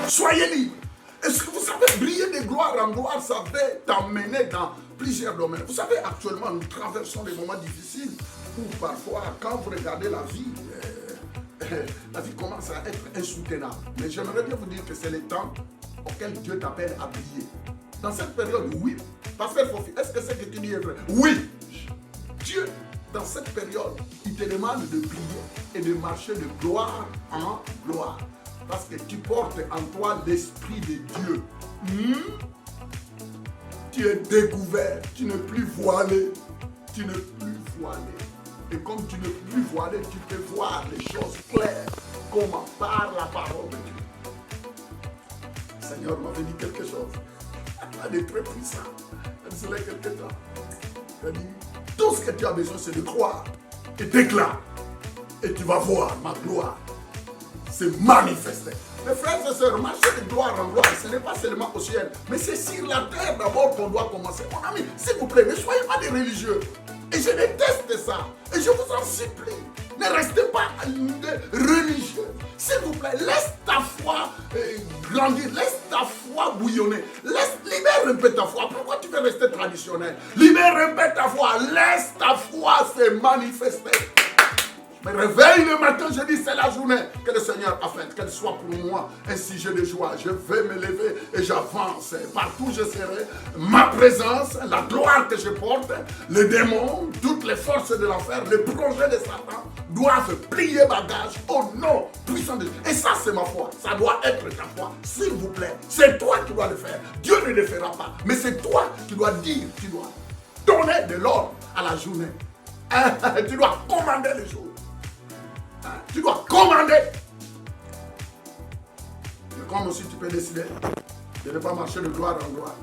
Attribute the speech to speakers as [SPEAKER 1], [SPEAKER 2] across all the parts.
[SPEAKER 1] Soyez libre. Est-ce que vous savez, briller de gloire en gloire, ça va t'emmener dans plusieurs domaines. Vous savez, actuellement, nous traversons des moments difficiles où parfois, quand vous regardez la vie commence à être insoutenable. Mais j'aimerais bien vous dire que c'est le temps auquel Dieu t'appelle à briller. Dans cette période, oui. Pasteur Fofi, est-ce que ce que tu dis est vrai? Oui. Dieu, dans cette période, il te demande de prier et de marcher de gloire en gloire. Parce que tu portes en toi l'Esprit de Dieu. Tu es découvert, tu n'es plus voilé. Tu n'es plus voilé. Et comme tu n'es plus voilé, tu peux voir les choses claires, comme par la parole de Dieu. Le Seigneur m'avait dit quelque chose. Il est très puissant. Il se lève quelque temps. Il a dit, tout ce que tu as besoin, c'est de croire et déclare. Et tu vas voir ma gloire se manifester. Mes frères et sœurs, marcher de gloire en gloire, ce n'est pas seulement au ciel, mais c'est sur la terre d'abord qu'on doit commencer. Mon ami, s'il vous plaît, ne soyez pas des religieux. Et je déteste ça. Et je vous en supplie, ne restez pas religieux. S'il vous plaît, laisse ta foi grandir, laisse ta foi bouillonner. Libère un peu ta foi. Pourquoi tu veux rester traditionnel? Libère un peu ta foi. Laisse ta foi se manifester. Je me réveille le matin, je dis c'est la journée que le Seigneur a faite, qu'elle soit pour moi un sujet de joie. Je vais me lever et j'avance. Partout je serai, ma présence, la gloire que je porte, les démons, toutes les forces de l'enfer, les projets de Satan doivent plier bagage au nom puissant de Dieu. Et ça c'est ma foi, ça doit être ta foi. S'il vous plaît, c'est toi qui dois le faire. Dieu ne le fera pas, mais c'est toi qui dois dire, tu dois donner de l'ordre à la journée. Tu dois commander les jours. Tu dois commander. Et comme aussi tu peux décider de ne pas marcher de gloire en gloire,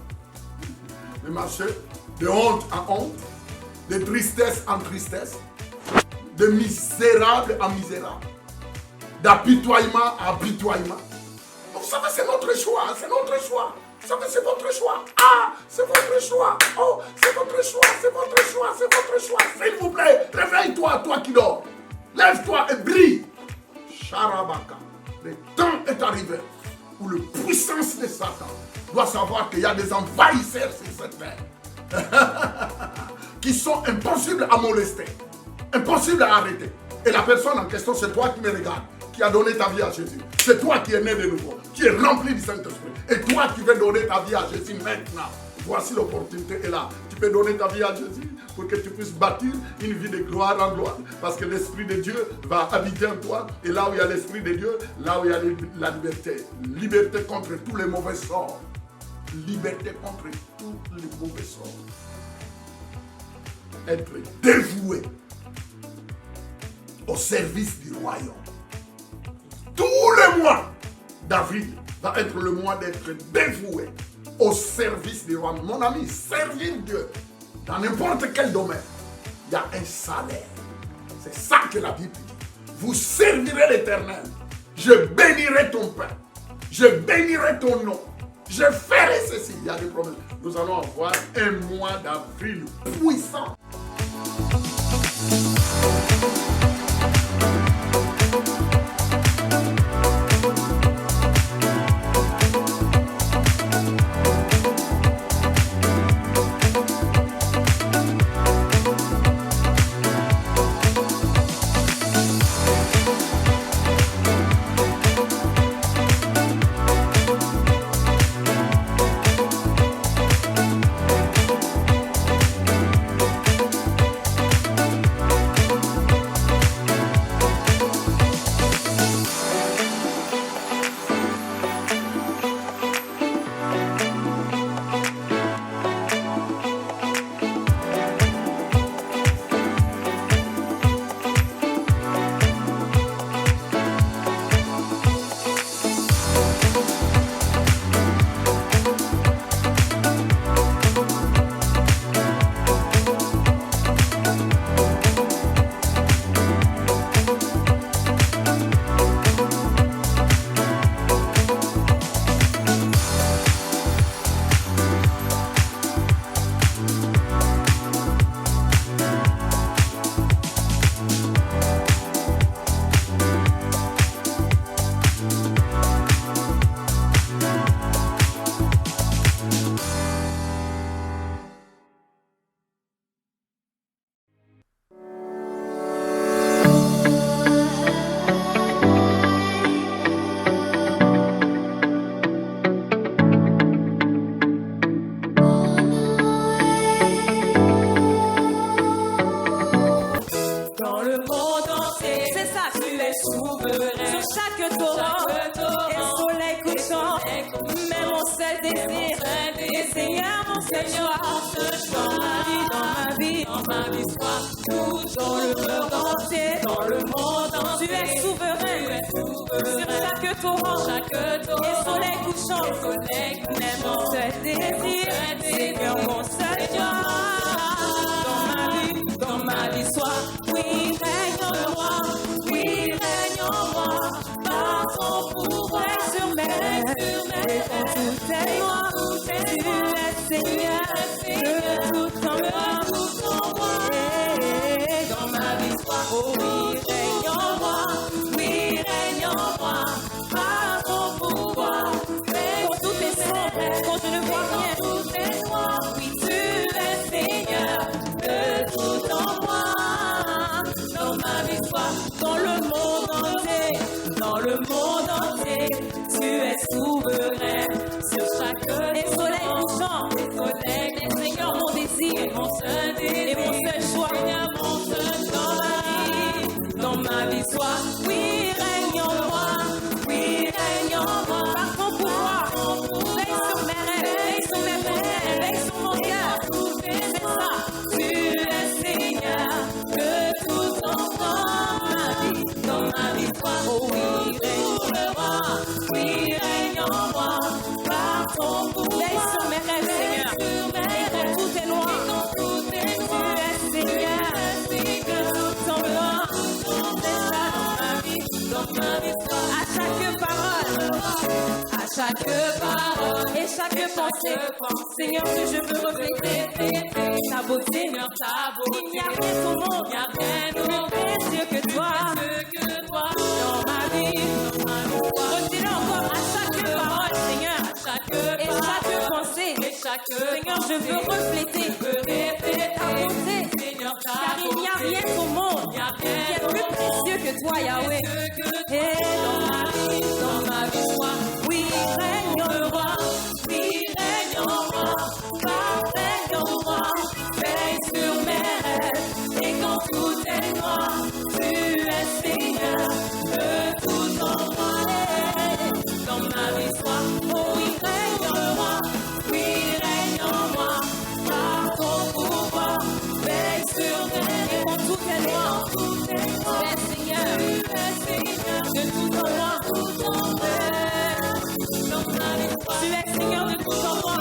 [SPEAKER 1] de marcher de honte en honte, de tristesse en tristesse, de misérable en misérable, d'apitoiement en apitoiement. Vous savez, c'est notre choix, c'est notre choix. Vous savez, c'est votre choix. Ah, c'est votre choix. Oh, c'est votre choix, c'est votre choix, c'est votre choix. S'il vous plaît, réveille-toi, toi qui dors. Lève-toi et brille. Charabaka. Le temps est arrivé où la puissance de Satan doit savoir qu'il y a des envahisseurs sur cette terre qui sont impossibles à molester, impossibles à arrêter. Et la personne en question, c'est toi qui me regardes, qui a donné ta vie à Jésus. C'est toi qui es né de nouveau, qui es rempli du Saint-Esprit. Et toi qui veux donner ta vie à Jésus maintenant. Voici l'opportunité est là. Tu peux donner ta vie à Jésus pour que tu puisses bâtir une vie de gloire en gloire. Parce que l'Esprit de Dieu va habiter en toi. Et là où il y a l'Esprit de Dieu, là où il y a la liberté. Liberté contre tous les mauvais sorts. Liberté contre tous les mauvais sorts. Être dévoué au service du royaume. Tous les mois, David va être le mois d'être dévoué au service du roi. Mon ami, servir Dieu dans n'importe quel domaine, il y a un salaire. C'est ça que la Bible dit. Vous servirez l'Éternel. Je bénirai ton pain. Je bénirai ton nom. Je ferai ceci. Il y a des promesses. Nous allons avoir un mois d'avril puissant.
[SPEAKER 2] chaque torrent et soleil couchant, mais mon seul désir, et Seigneur, mon seul choix, dans ma vie, sois toujours le monde entier, tu es souverain, sur chaque torrent, et soleil couchant, mais mon seul désir, Seigneur, mon seul choix, dans ma vie, sois, oui, règne en moi, par ton pouvoir sur mes et dans tout est moi, tu es Seigneur, de tout en moi, et dans ma vie, sois, oh oui, règne en moi, par ton pouvoir, pour tous tes sons, quand je ne vois rien, tout est noir, oui, tu es Seigneur, de tout en moi, dans ma vie, sois, dans le monde entier, tu es souverain, sur chaque et soleil couchant, et Seigneur, mon désir, et mon seul choix, dans ma vie, sois, oui, règne en moi, par ton pouvoir, veille sur mes rêves, veille sur mes projets, veille sur mon cœur, c'est ça, tu es Seigneur, que tout entend dans ma vie, sois, oh oui, règne en moi, par ton pouvoir, veille sur mes rêves, Seigneur, et quand tout est loin, tu es Seigneur, que tout en moi, c'est ça dans ma vie, à chaque parole, et chaque pensée, Seigneur, que je veux refléter ta beauté, il n'y a rien au monde, de plus précieux que toi, dans ma vie, redis-le encore à chaque parole, Seigneur, et chaque pensée, Seigneur, je veux refléter ta beauté, car il n'y a rien au monde qui est plus précieux que toi, Yahweh, et dans ma vie, sois, oui, règne en moi, règne en moi, veille sur mes rêves, et quand tout est noir, tu es Seigneur, de tout en moi, dans ma vie, sois, oh oui, règne en moi, par ton pouvoir, veille sur mes rêves, et quand tout est noir, tu es Seigneur, de tout en moi, tu es Seigneur de tout en moi,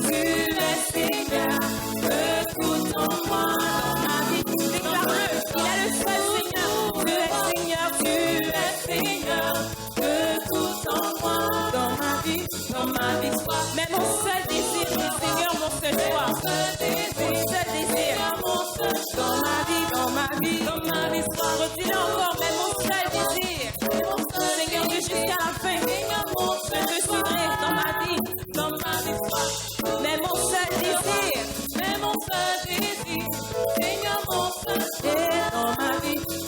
[SPEAKER 2] tu es Seigneur de tout en moi, dans ma vie, déclare-le, il est le seul Seigneur, tu es Seigneur de tout en moi, dans ma vie, mais mon seul désir, Seigneur, mon seul choix, mon seul désir, dans ma vie, redis-le encore, mais mon seul désir, Seigneur, de jusqu'à la fin, je te suivrai dans ma vie, mais mon seul désir, Seigneur, mon seul désir, et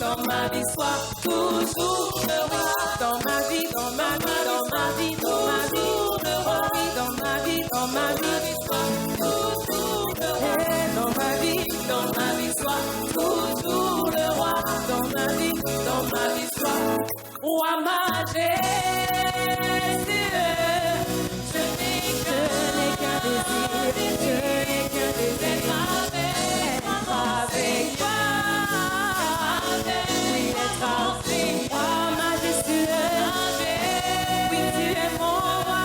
[SPEAKER 2] dans ma vie, sois toujours le roi, dans ma vie, sois toujours le roi, dans ma vie, sois toujours le roi, et dans ma vie, sois toujours le roi, dans ma vie, sois roi majestueux. Je n'ai qu'un désir, être avec toi, oui, être avec toi, majestueux, oui, tu es mon roi,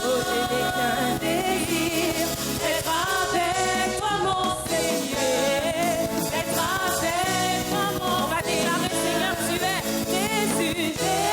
[SPEAKER 2] oh, je n'ai qu'un désir, être avec toi, mon Seigneur, être avec toi, mon, on va déclarer, Seigneur, tu es Jésus.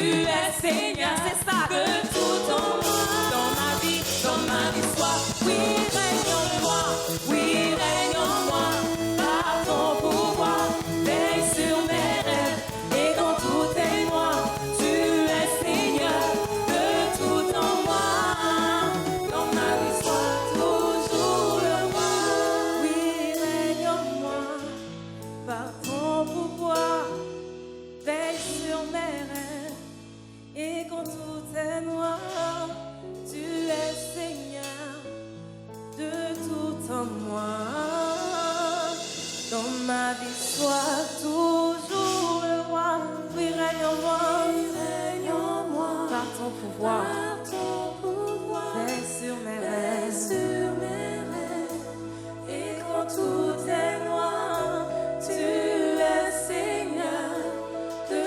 [SPEAKER 2] es Seigneur, c'est ça, que tout en moi, dans ma vie, soit, oui, règne en moi, oui, règne en moi, par ton pouvoir, veille sur mes rêves, et dans tout est moi, tu es Seigneur, que tout en moi, dans ma vie, soit toujours le roi, oui, règne en moi, par ton pouvoir, veille sur mes rêves, et quand tout est noir, tu es Seigneur, de tout en moi. Dans ma vie, sois toujours le roi. Oui, règne en moi, par ton pouvoir. Veille sur mes rêves, et quand tout est noir, tu es Seigneur, de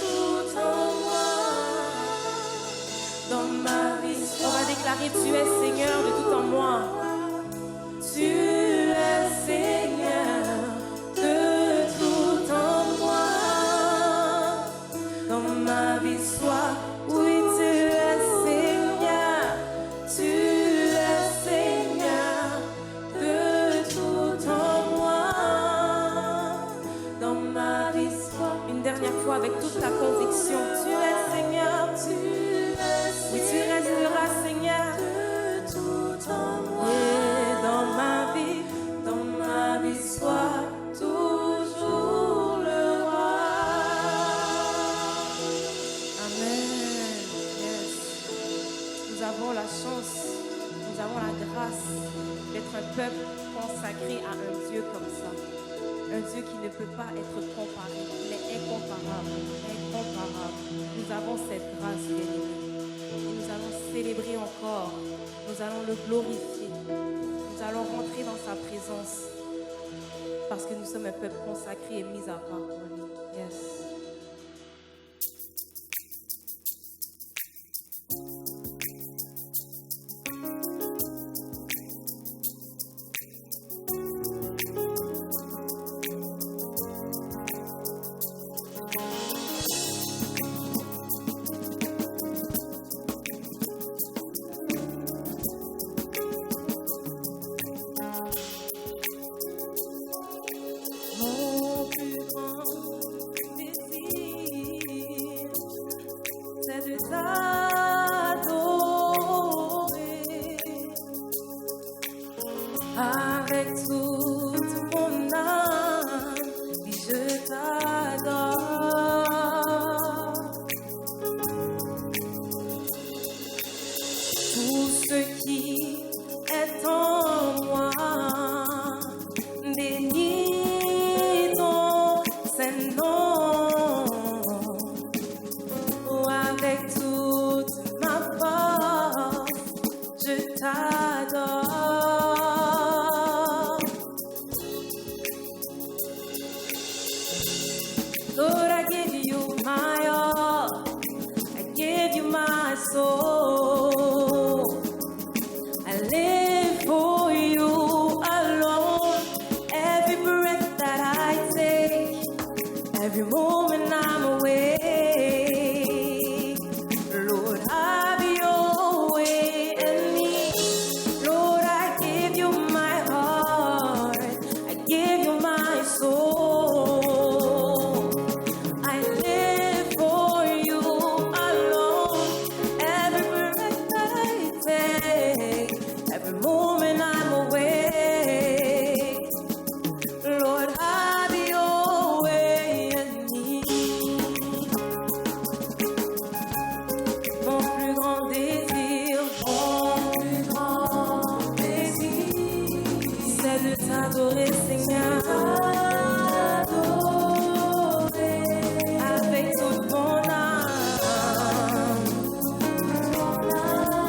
[SPEAKER 2] tout en moi. Dans ma vie, on va déclarer: tu es Seigneur de tout en moi. Tu es Seigneur de tout en moi. Dans ma vie, sois, oui, tu es Seigneur. Tu es Seigneur de tout en moi. Dans ma vie, sois, une dernière fois avec toute ta conviction. Tu es Seigneur, oui, tu resteras Seigneur de tout en moi. Et dans ma vie, sois toujours le roi. Amen. Yes. Nous avons la chance, nous avons la grâce d'être un peuple consacré à un Dieu comme ça. Un Dieu qui ne peut pas être comparé. Il est incomparable. Incomparable. Nous avons cette grâce, bien-aimés. Et nous allons célébrer encore. Nous allons le glorifier. Nous allons rentrer dans sa présence. Parce que nous sommes un peuple consacré et mis à part pour lui. Yes. Avec toute mon âme, oui, je t'adore. Tout ce qui est en moi, bénis ton Saint-Nom. Oh, avec toute ma force, je t'adore. Lord, I give you my all. I give you my soul. I live for you alone. Every breath that I take, every moment I'm awake. Lord, have your way in me. Lord, I give you my heart. I give you my soul. T'adorer, Seigneur, avec toute mon âme,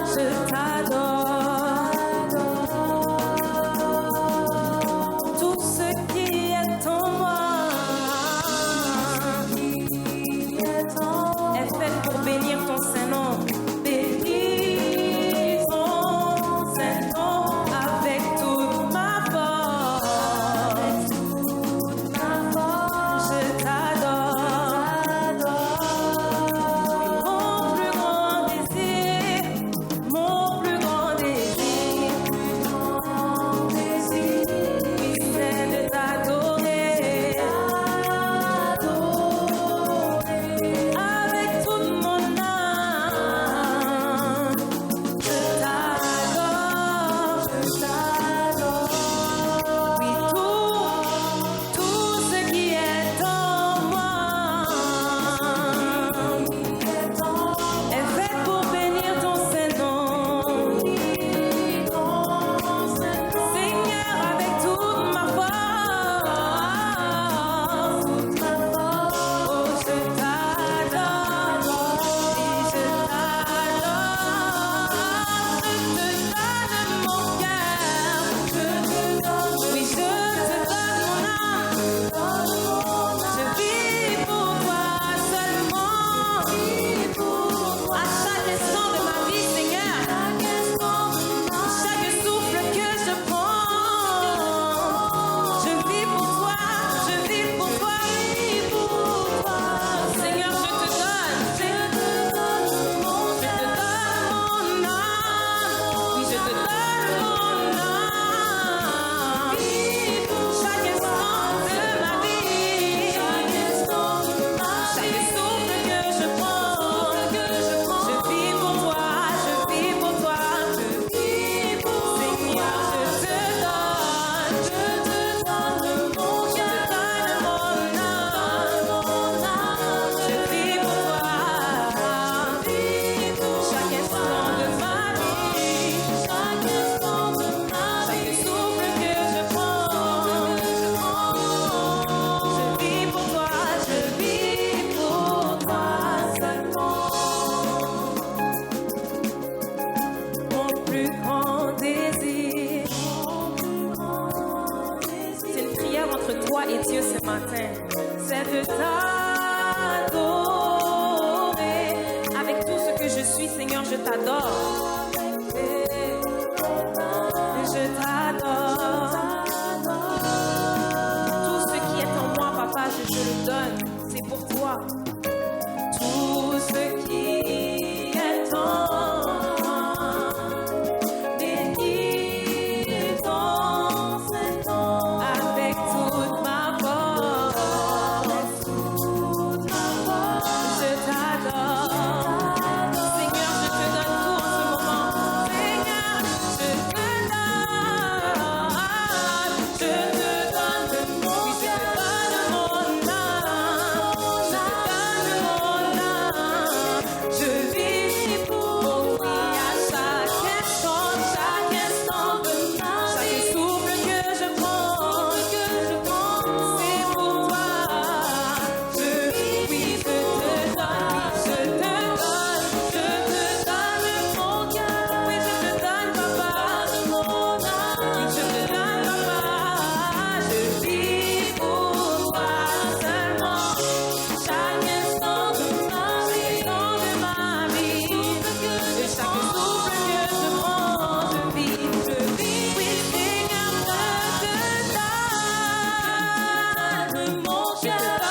[SPEAKER 2] je t'adore. Tout ce qui est en moi est fait pour bénir ton Saint-Nom. Bénis ton Saint-Nom avec toute ma force. toi et Dieu ce matin, c'est de t'adorer. Avec tout ce que je suis, Seigneur, je t'adore. Je t'adore. Tout ce qui est en moi, Papa, je te le donne. C'est pour toi. Tout ce qui est en moi, bénis ton Saint-Nom. Avec toute ma force, je t'adore. Seigneur, je te donne tout en ce moment. Seigneur, je te donne. Je te donne de mon cœur, mon âme. Je vis pour toi à chaque instant de ma vie. Chaque souffle que je prends, c'est pour toi. Je vis, je te donne, je te donne mon cœur. Oui, je te donne, Papa, mon âme. Oui, je te donne, Papa. Je vis pour toi seulement. Chaque instant de ma vie, et chaque souffle que je prends, je vis. Oui, Seigneur, je te donne mon cœur,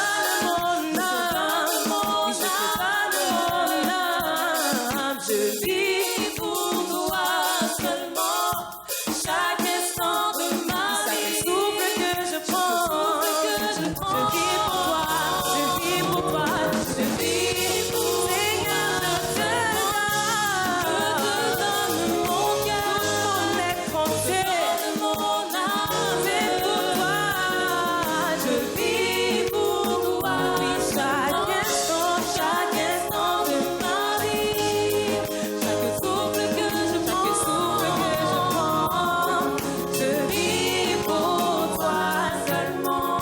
[SPEAKER 2] mon âme. Oui, je te donne mon âme. Je vis pour toi seulement. Chaque instant de ma vie, chaque souffle que je prends, je vis pour toi. Je vis pour toi. Je vis pour Seigneur, je te donne mon cœur, mon être entier, mon âme. C'est pour toi. Je vis pour toi. Oui, chaque instant de ma vie, chaque souffle que je prends, je vis pour toi seulement.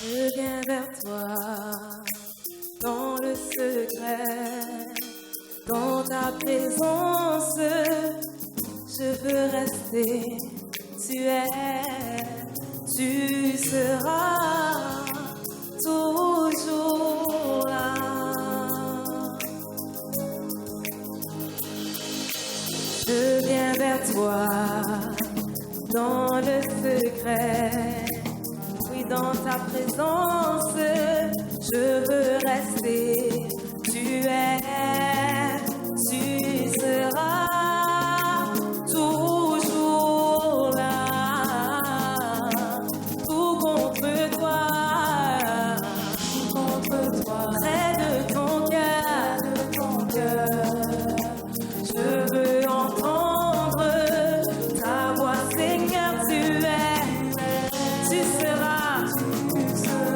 [SPEAKER 2] Je viens vers toi dans le secret, dans ta présence, je veux rester. Tu seras toujours là. Je viens vers toi dans le secret. Oui, dans ta présence, je veux rester. Tu seras toujours là. Tout contre toi, près de ton cœur. Je veux entendre ta voix, Seigneur, tu seras toujours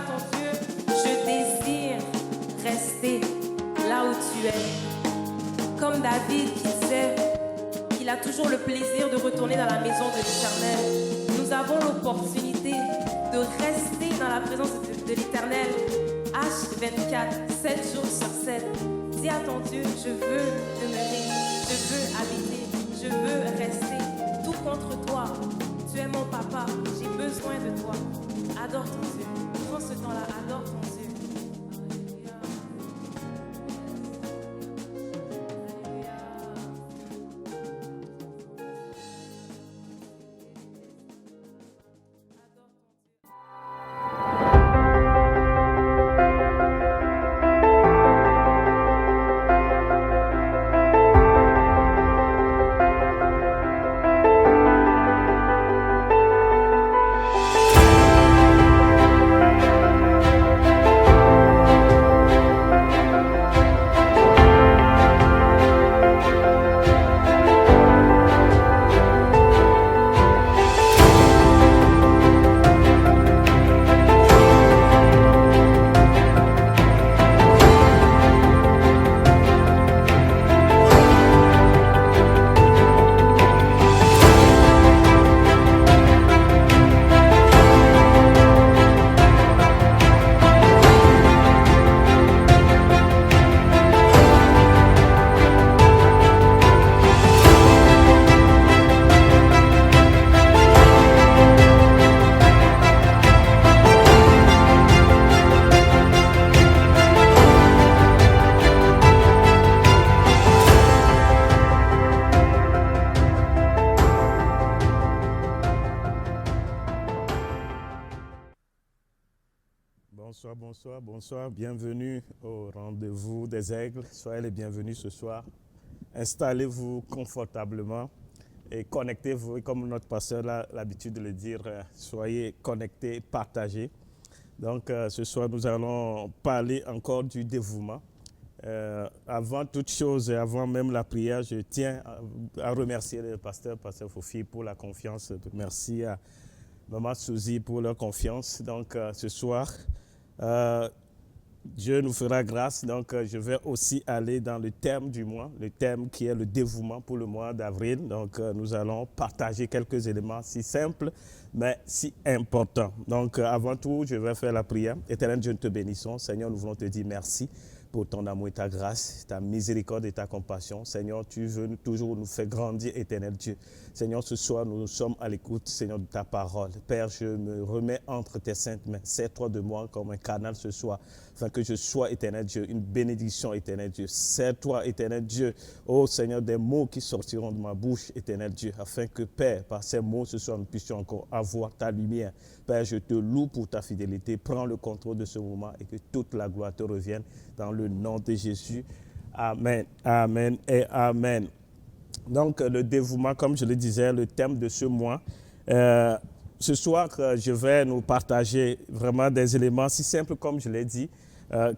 [SPEAKER 2] ton Dieu, je désire rester là où tu es. Comme David qui disait qu'il a toujours le plaisir de retourner dans la maison de l'Éternel. Nous avons l'opportunité de rester dans la présence de l'Éternel H24, 7 jours sur 7. Dis à ton Dieu, je veux demeurer, je veux habiter, je veux rester tout contre toi. Tu es mon papa, j'ai besoin de toi. Adore ton Dieu. Prends ce temps-là, adore ton Dieu.
[SPEAKER 3] Bonsoir, bienvenue au rendez-vous des aigles. Soyez les bienvenus ce soir. Installez-vous confortablement et connectez-vous. Et comme notre pasteur a l'habitude de le dire, soyez connectés, partagez. Donc ce soir, nous allons parler encore du dévouement. Avant toute chose et avant même la prière, je tiens à remercier le pasteur Fofi pour la confiance. Merci à Maman Suzy pour leur confiance. Donc ce soir, Dieu nous fera grâce, donc je vais aussi aller dans le thème du mois, le thème qui est le dévouement pour le mois d'avril. Donc nous allons partager quelques éléments si simples, mais si importants. Donc avant tout, je vais faire la prière. Éternel Dieu, nous te bénissons. Seigneur, nous voulons te dire merci pour ton amour et ta grâce, ta miséricorde et ta compassion. Seigneur, tu veux toujours nous faire grandir, éternel Dieu. Seigneur, ce soir, nous sommes à l'écoute, Seigneur, de ta parole. Père, je me remets entre tes saintes mains. Sers-toi de moi comme un canal ce soir, afin que je sois, éternel Dieu, une bénédiction, éternel Dieu. Sers-toi, éternel Dieu, ô Seigneur, des mots qui sortiront de ma bouche, éternel Dieu, afin que, Père, par ces mots ce soir, nous puissions encore avoir ta lumière. Père, je te loue pour ta fidélité. Prends le contrôle de ce moment et que toute la gloire te revienne dans le nom de Jésus. Amen, amen et amen. Donc, le dévouement, comme je le disais, le thème de ce mois. Ce soir, je vais nous partager vraiment des éléments si simples, comme je l'ai dit,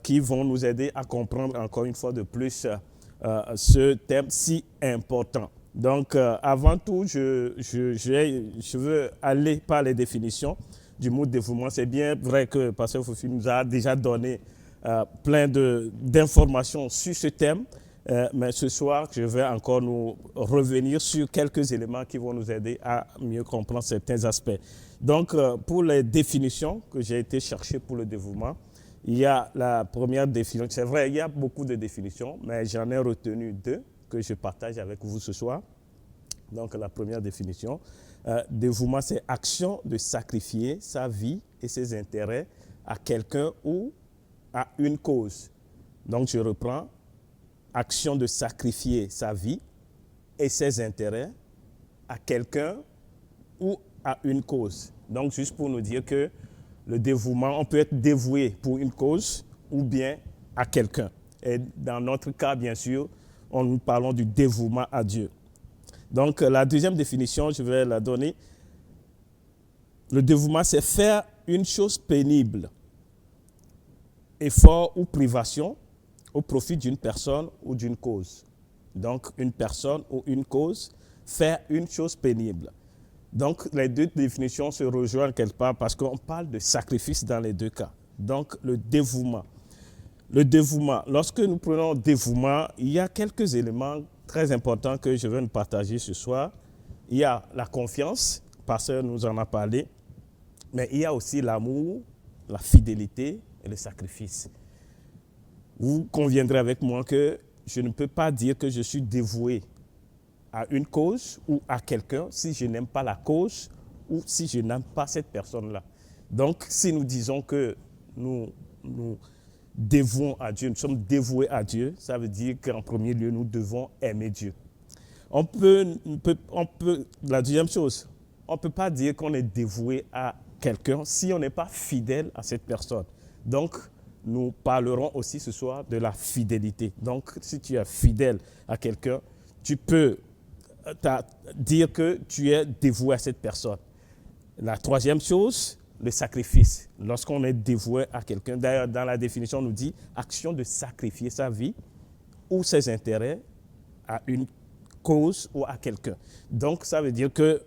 [SPEAKER 3] qui vont nous aider à comprendre encore une fois de plus ce thème si important. Donc, avant tout, je veux aller par les définitions du mot dévouement. C'est bien vrai que Pasteur Fofi nous a déjà donné plein d'informations sur ce thème, mais ce soir, je vais encore nous revenir sur quelques éléments qui vont nous aider à mieux comprendre certains aspects. Donc, pour les définitions que j'ai été chercher pour le dévouement, il y a la première définition. C'est vrai, il y a beaucoup de définitions, mais j'en ai retenu deux que je partage avec vous ce soir. Donc, la première définition, dévouement, c'est action de sacrifier sa vie et ses intérêts à quelqu'un ou à une cause. Donc, je reprends, action de sacrifier sa vie et ses intérêts à quelqu'un ou à une cause. Donc, juste pour nous dire que le dévouement, on peut être dévoué pour une cause ou bien à quelqu'un. Et dans notre cas, bien sûr, nous parlons du dévouement à Dieu. Donc, la deuxième définition, je vais la donner. Le dévouement, c'est faire une chose pénible, effort ou privation au profit d'une personne ou d'une cause. Donc, une personne ou une cause, faire une chose pénible. Donc, les deux définitions se rejoignent quelque part parce qu'on parle de sacrifice dans les deux cas. Donc, le dévouement. Le dévouement. Lorsque nous prenons dévouement, il y a quelques éléments très importants que je vais nous partager ce soir. Il y a la confiance, pasteur nous en a parlé, mais il y a aussi l'amour, la fidélité et le sacrifice. Vous conviendrez avec moi que je ne peux pas dire que je suis dévoué à une cause ou à quelqu'un si je n'aime pas la cause ou si je n'aime pas cette personne-là. Donc, si nous disons que nous dévouons à Dieu, nous sommes dévoués à Dieu, ça veut dire qu'en premier lieu, nous devons aimer Dieu. La deuxième chose, on ne peut pas dire qu'on est dévoué à quelqu'un si on n'est pas fidèle à cette personne. Donc, nous parlerons aussi ce soir de la fidélité. Donc, si tu es fidèle à quelqu'un, tu peux dire que tu es dévoué à cette personne. La troisième chose, le sacrifice. Lorsqu'on est dévoué à quelqu'un, d'ailleurs, dans la définition, on nous dit action de sacrifier sa vie ou ses intérêts à une cause ou à quelqu'un. Donc, ça veut dire que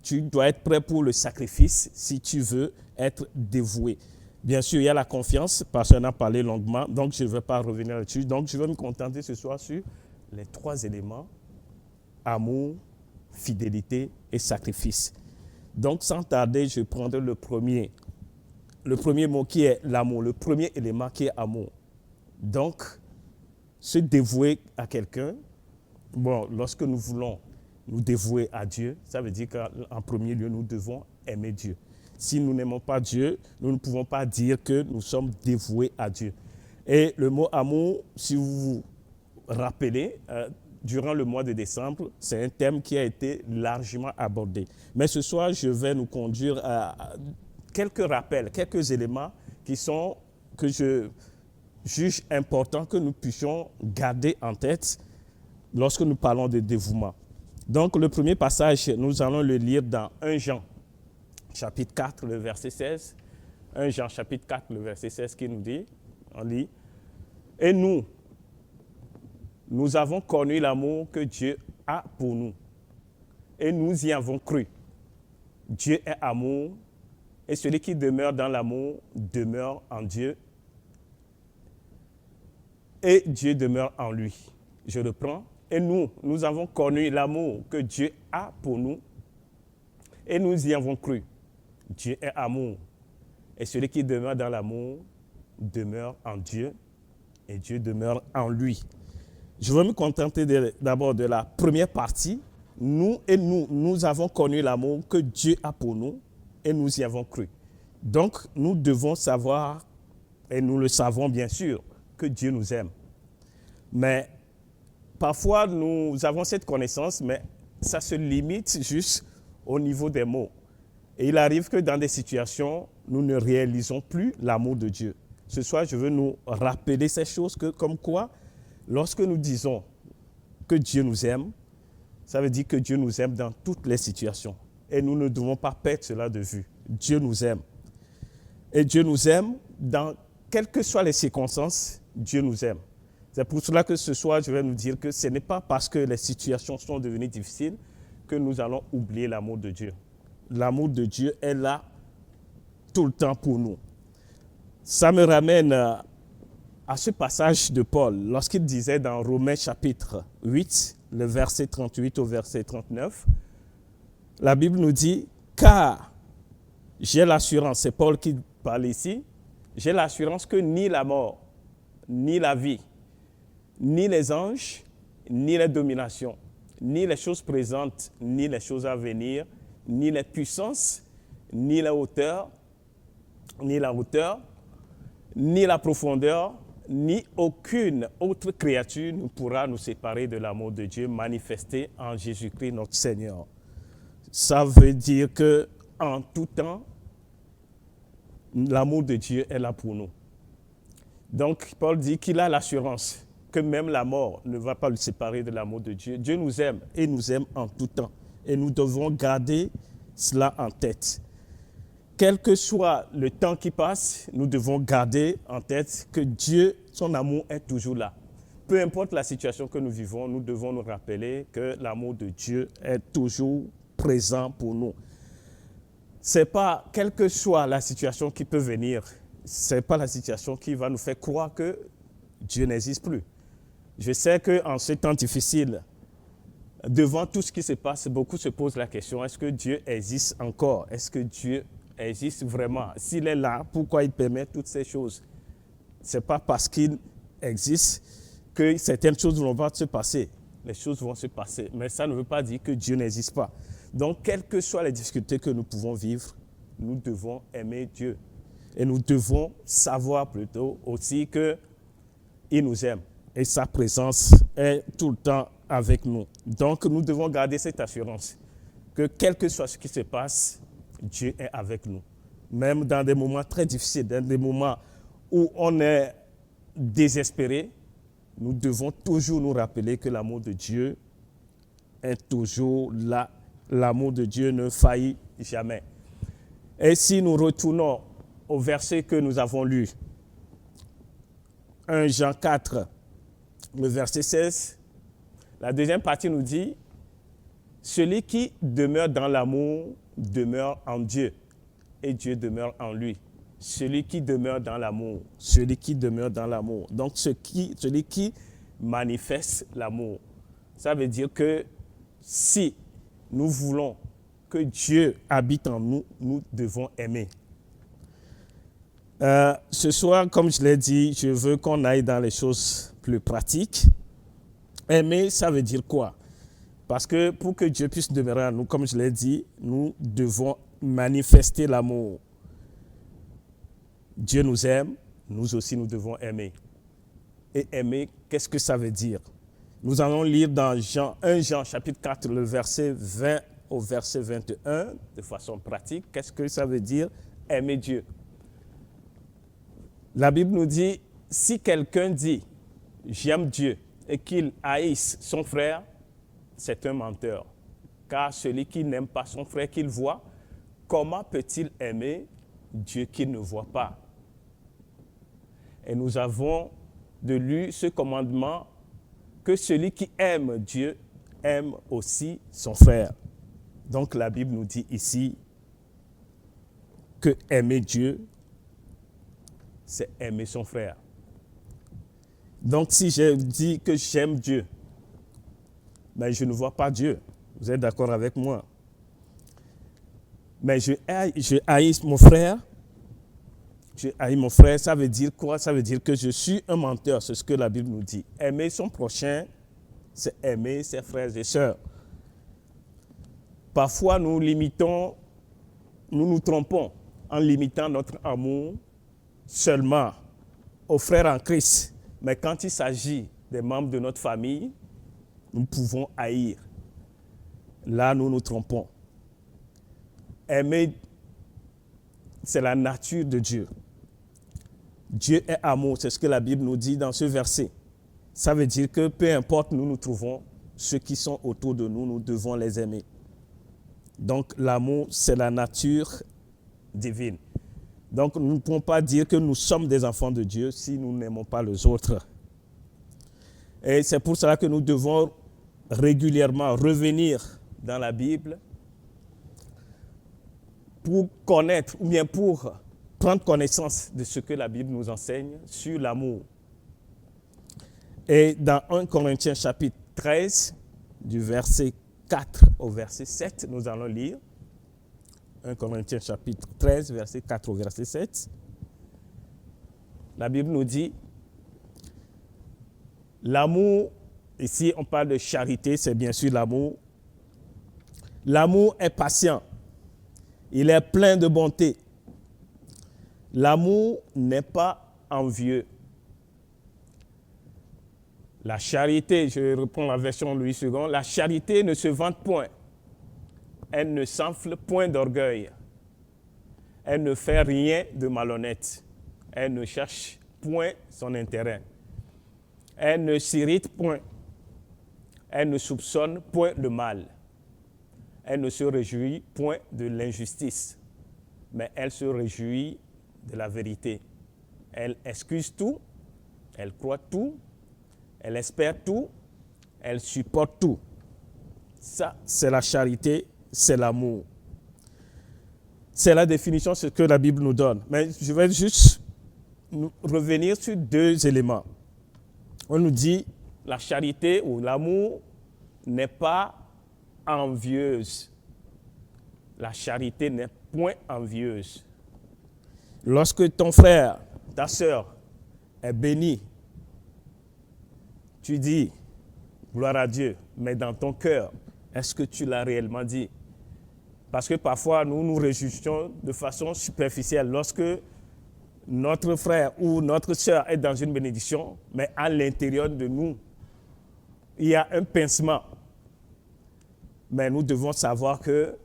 [SPEAKER 3] tu dois être prêt pour le sacrifice si tu veux être dévoué. Bien sûr, il y a la confiance, parce qu'on a parlé longuement, donc je ne vais pas revenir là-dessus. Donc, je vais me contenter ce soir sur les trois éléments: amour, fidélité et sacrifice. Donc, sans tarder, je prendrai le premier mot qui est l'amour, le premier élément qui est amour. Donc, se dévouer à quelqu'un, lorsque nous voulons nous dévouer à Dieu, ça veut dire qu'en premier lieu, nous devons aimer Dieu. Si nous n'aimons pas Dieu, nous ne pouvons pas dire que nous sommes dévoués à Dieu. Et le mot amour, si vous vous rappelez, durant le mois de décembre, c'est un thème qui a été largement abordé. Mais ce soir, je vais nous conduire à quelques rappels, quelques éléments que je juge importants que nous puissions garder en tête lorsque nous parlons de dévouement. Donc, le premier passage, nous allons le lire dans 1 Jean, chapitre 4, le verset 16. 1 Jean, chapitre 4, le verset 16, qui nous dit, on lit, « Et nous avons connu l'amour que Dieu a pour nous, et nous y avons cru. Dieu est amour, et celui qui demeure dans l'amour demeure en Dieu, et Dieu demeure en lui. » Je reprends. Et nous avons connu l'amour que Dieu a pour nous, et nous y avons cru. Dieu est amour, et celui qui demeure dans l'amour demeure en Dieu, et Dieu demeure en lui. Je vais me contenter d'abord de la première partie. Nous avons connu l'amour que Dieu a pour nous, et nous y avons cru. Donc, nous devons savoir, et nous le savons bien sûr, que Dieu nous aime. Mais parfois, nous avons cette connaissance, mais ça se limite juste au niveau des mots. Et il arrive que dans des situations, nous ne réalisons plus l'amour de Dieu. Ce soir, je veux nous rappeler ces choses comme quoi, lorsque nous disons que Dieu nous aime, ça veut dire que Dieu nous aime dans toutes les situations. Et nous ne devons pas perdre cela de vue. Dieu nous aime. Et Dieu nous aime dans quelles que soient les circonstances, Dieu nous aime. C'est pour cela que ce soir, je vais nous dire que ce n'est pas parce que les situations sont devenues difficiles que nous allons oublier l'amour de Dieu. L'amour de Dieu est là tout le temps pour nous. Ça me ramène à ce passage de Paul, lorsqu'il disait dans Romains chapitre 8, le verset 38 au verset 39, la Bible nous dit « Car j'ai l'assurance », c'est Paul qui parle ici, « j'ai l'assurance que ni la mort, ni la vie, ni les anges, ni les dominations, ni les choses présentes, ni les choses à venir, ni les puissances, ni la hauteur, ni la profondeur, ni aucune autre créature ne pourra nous séparer de l'amour de Dieu manifesté en Jésus-Christ notre Seigneur. » Ça veut dire qu'en tout temps, l'amour de Dieu est là pour nous. Donc, Paul dit qu'il a l'assurance que même la mort ne va pas le séparer de l'amour de Dieu. Dieu nous aime et nous aime en tout temps. Et nous devons garder cela en tête. Quel que soit le temps qui passe, nous devons garder en tête que Dieu, son amour est toujours là. Peu importe la situation que nous vivons, nous devons nous rappeler que l'amour de Dieu est toujours présent pour nous. Ce n'est pas, quelle que soit la situation qui peut venir, ce n'est pas la situation qui va nous faire croire que Dieu n'existe plus. Je sais qu'en ces temps difficiles, devant tout ce qui se passe, beaucoup se posent la question, est-ce que Dieu existe encore? Est-ce que Dieu existe vraiment? S'il est là, pourquoi il permet toutes ces choses? Ce n'est pas parce qu'il existe que certaines choses vont se passer. Les choses vont se passer, mais ça ne veut pas dire que Dieu n'existe pas. Donc, quelles que soient les difficultés que nous pouvons vivre, nous devons aimer Dieu. Et nous devons savoir plutôt aussi qu'il nous aime. Et sa présence est tout le temps avec nous. Donc, nous devons garder cette assurance que quel que soit ce qui se passe, Dieu est avec nous. Même dans des moments très difficiles, dans des moments où on est désespéré, nous devons toujours nous rappeler que l'amour de Dieu est toujours là. L'amour de Dieu ne faillit jamais. Et si nous retournons au verset que nous avons lu, 1 Jean 4, le verset 16, la deuxième partie nous dit « Celui qui demeure dans l'amour demeure en Dieu, et Dieu demeure en lui. » Celui qui demeure dans l'amour, celui qui demeure dans l'amour. Donc, celui qui manifeste l'amour. Ça veut dire que si nous voulons que Dieu habite en nous, nous devons aimer. Ce soir, comme je l'ai dit, je veux qu'on aille dans les choses plus pratiques. Aimer, ça veut dire quoi? Parce que pour que Dieu puisse demeurer en nous, comme je l'ai dit, nous devons manifester l'amour. Dieu nous aime, nous aussi nous devons aimer. Et aimer, qu'est-ce que ça veut dire? Nous allons lire dans 1 Jean chapitre 4, le verset 20 au verset 21, de façon pratique. Qu'est-ce que ça veut dire aimer Dieu? La Bible nous dit, si quelqu'un dit « j'aime Dieu » et qu'il haïsse son frère, c'est un menteur. Car celui qui n'aime pas son frère qu'il voit, comment peut-il aimer Dieu qu'il ne voit pas? Et nous avons de lui ce commandement que celui qui aime Dieu aime aussi son frère. Donc la Bible nous dit ici que aimer Dieu, c'est aimer son frère. Donc si je dis que j'aime Dieu, mais je ne vois pas Dieu, vous êtes d'accord avec moi? Mais je haïs mon frère. Je haïs mon frère, ça veut dire quoi? Ça veut dire que je suis un menteur, c'est ce que la Bible nous dit. Aimer son prochain, c'est aimer ses frères et sœurs. Parfois, nous nous trompons en limitant notre amour seulement aux frères en Christ. Mais quand il s'agit des membres de notre famille, nous pouvons haïr. Là, nous nous trompons. Aimer, c'est la nature de Dieu. Dieu est amour, c'est ce que la Bible nous dit dans ce verset. Ça veut dire que peu importe où nous nous trouvons, ceux qui sont autour de nous, nous devons les aimer. Donc l'amour, c'est la nature divine. Donc nous ne pouvons pas dire que nous sommes des enfants de Dieu si nous n'aimons pas les autres. Et c'est pour cela que nous devons régulièrement revenir dans la Bible pour connaître, ou bien pour prendre connaissance de ce que la Bible nous enseigne sur l'amour. Et dans 1 Corinthiens chapitre 13, du verset 4 au verset 7, nous allons lire 1 Corinthiens chapitre 13, verset 4 au verset 7. La Bible nous dit, l'amour, ici on parle de charité, c'est bien sûr l'amour. L'amour est patient, il est plein de bonté. L'amour n'est pas envieux. La charité, je reprends la version Louis II, la charité ne se vante point. Elle ne s'enfle point d'orgueil. Elle ne fait rien de malhonnête. Elle ne cherche point son intérêt. Elle ne s'irrite point. Elle ne soupçonne point le mal. Elle ne se réjouit point de l'injustice, mais elle se réjouit de la vérité. Elle excuse tout, elle croit tout, elle espère tout, elle supporte tout. Ça, c'est la charité, c'est l'amour. C'est la définition ce que la Bible nous donne. Mais je vais juste revenir sur 2 éléments. On nous dit la charité ou l'amour n'est pas envieuse. La charité n'est point envieuse. Lorsque ton frère, ta sœur est béni, tu dis gloire à Dieu, mais dans ton cœur, est-ce que tu l'as réellement dit? Parce que parfois, nous nous réjouissons de façon superficielle lorsque notre frère ou notre sœur est dans une bénédiction, mais à l'intérieur de nous, il y a un pincement. Mais nous devons savoir que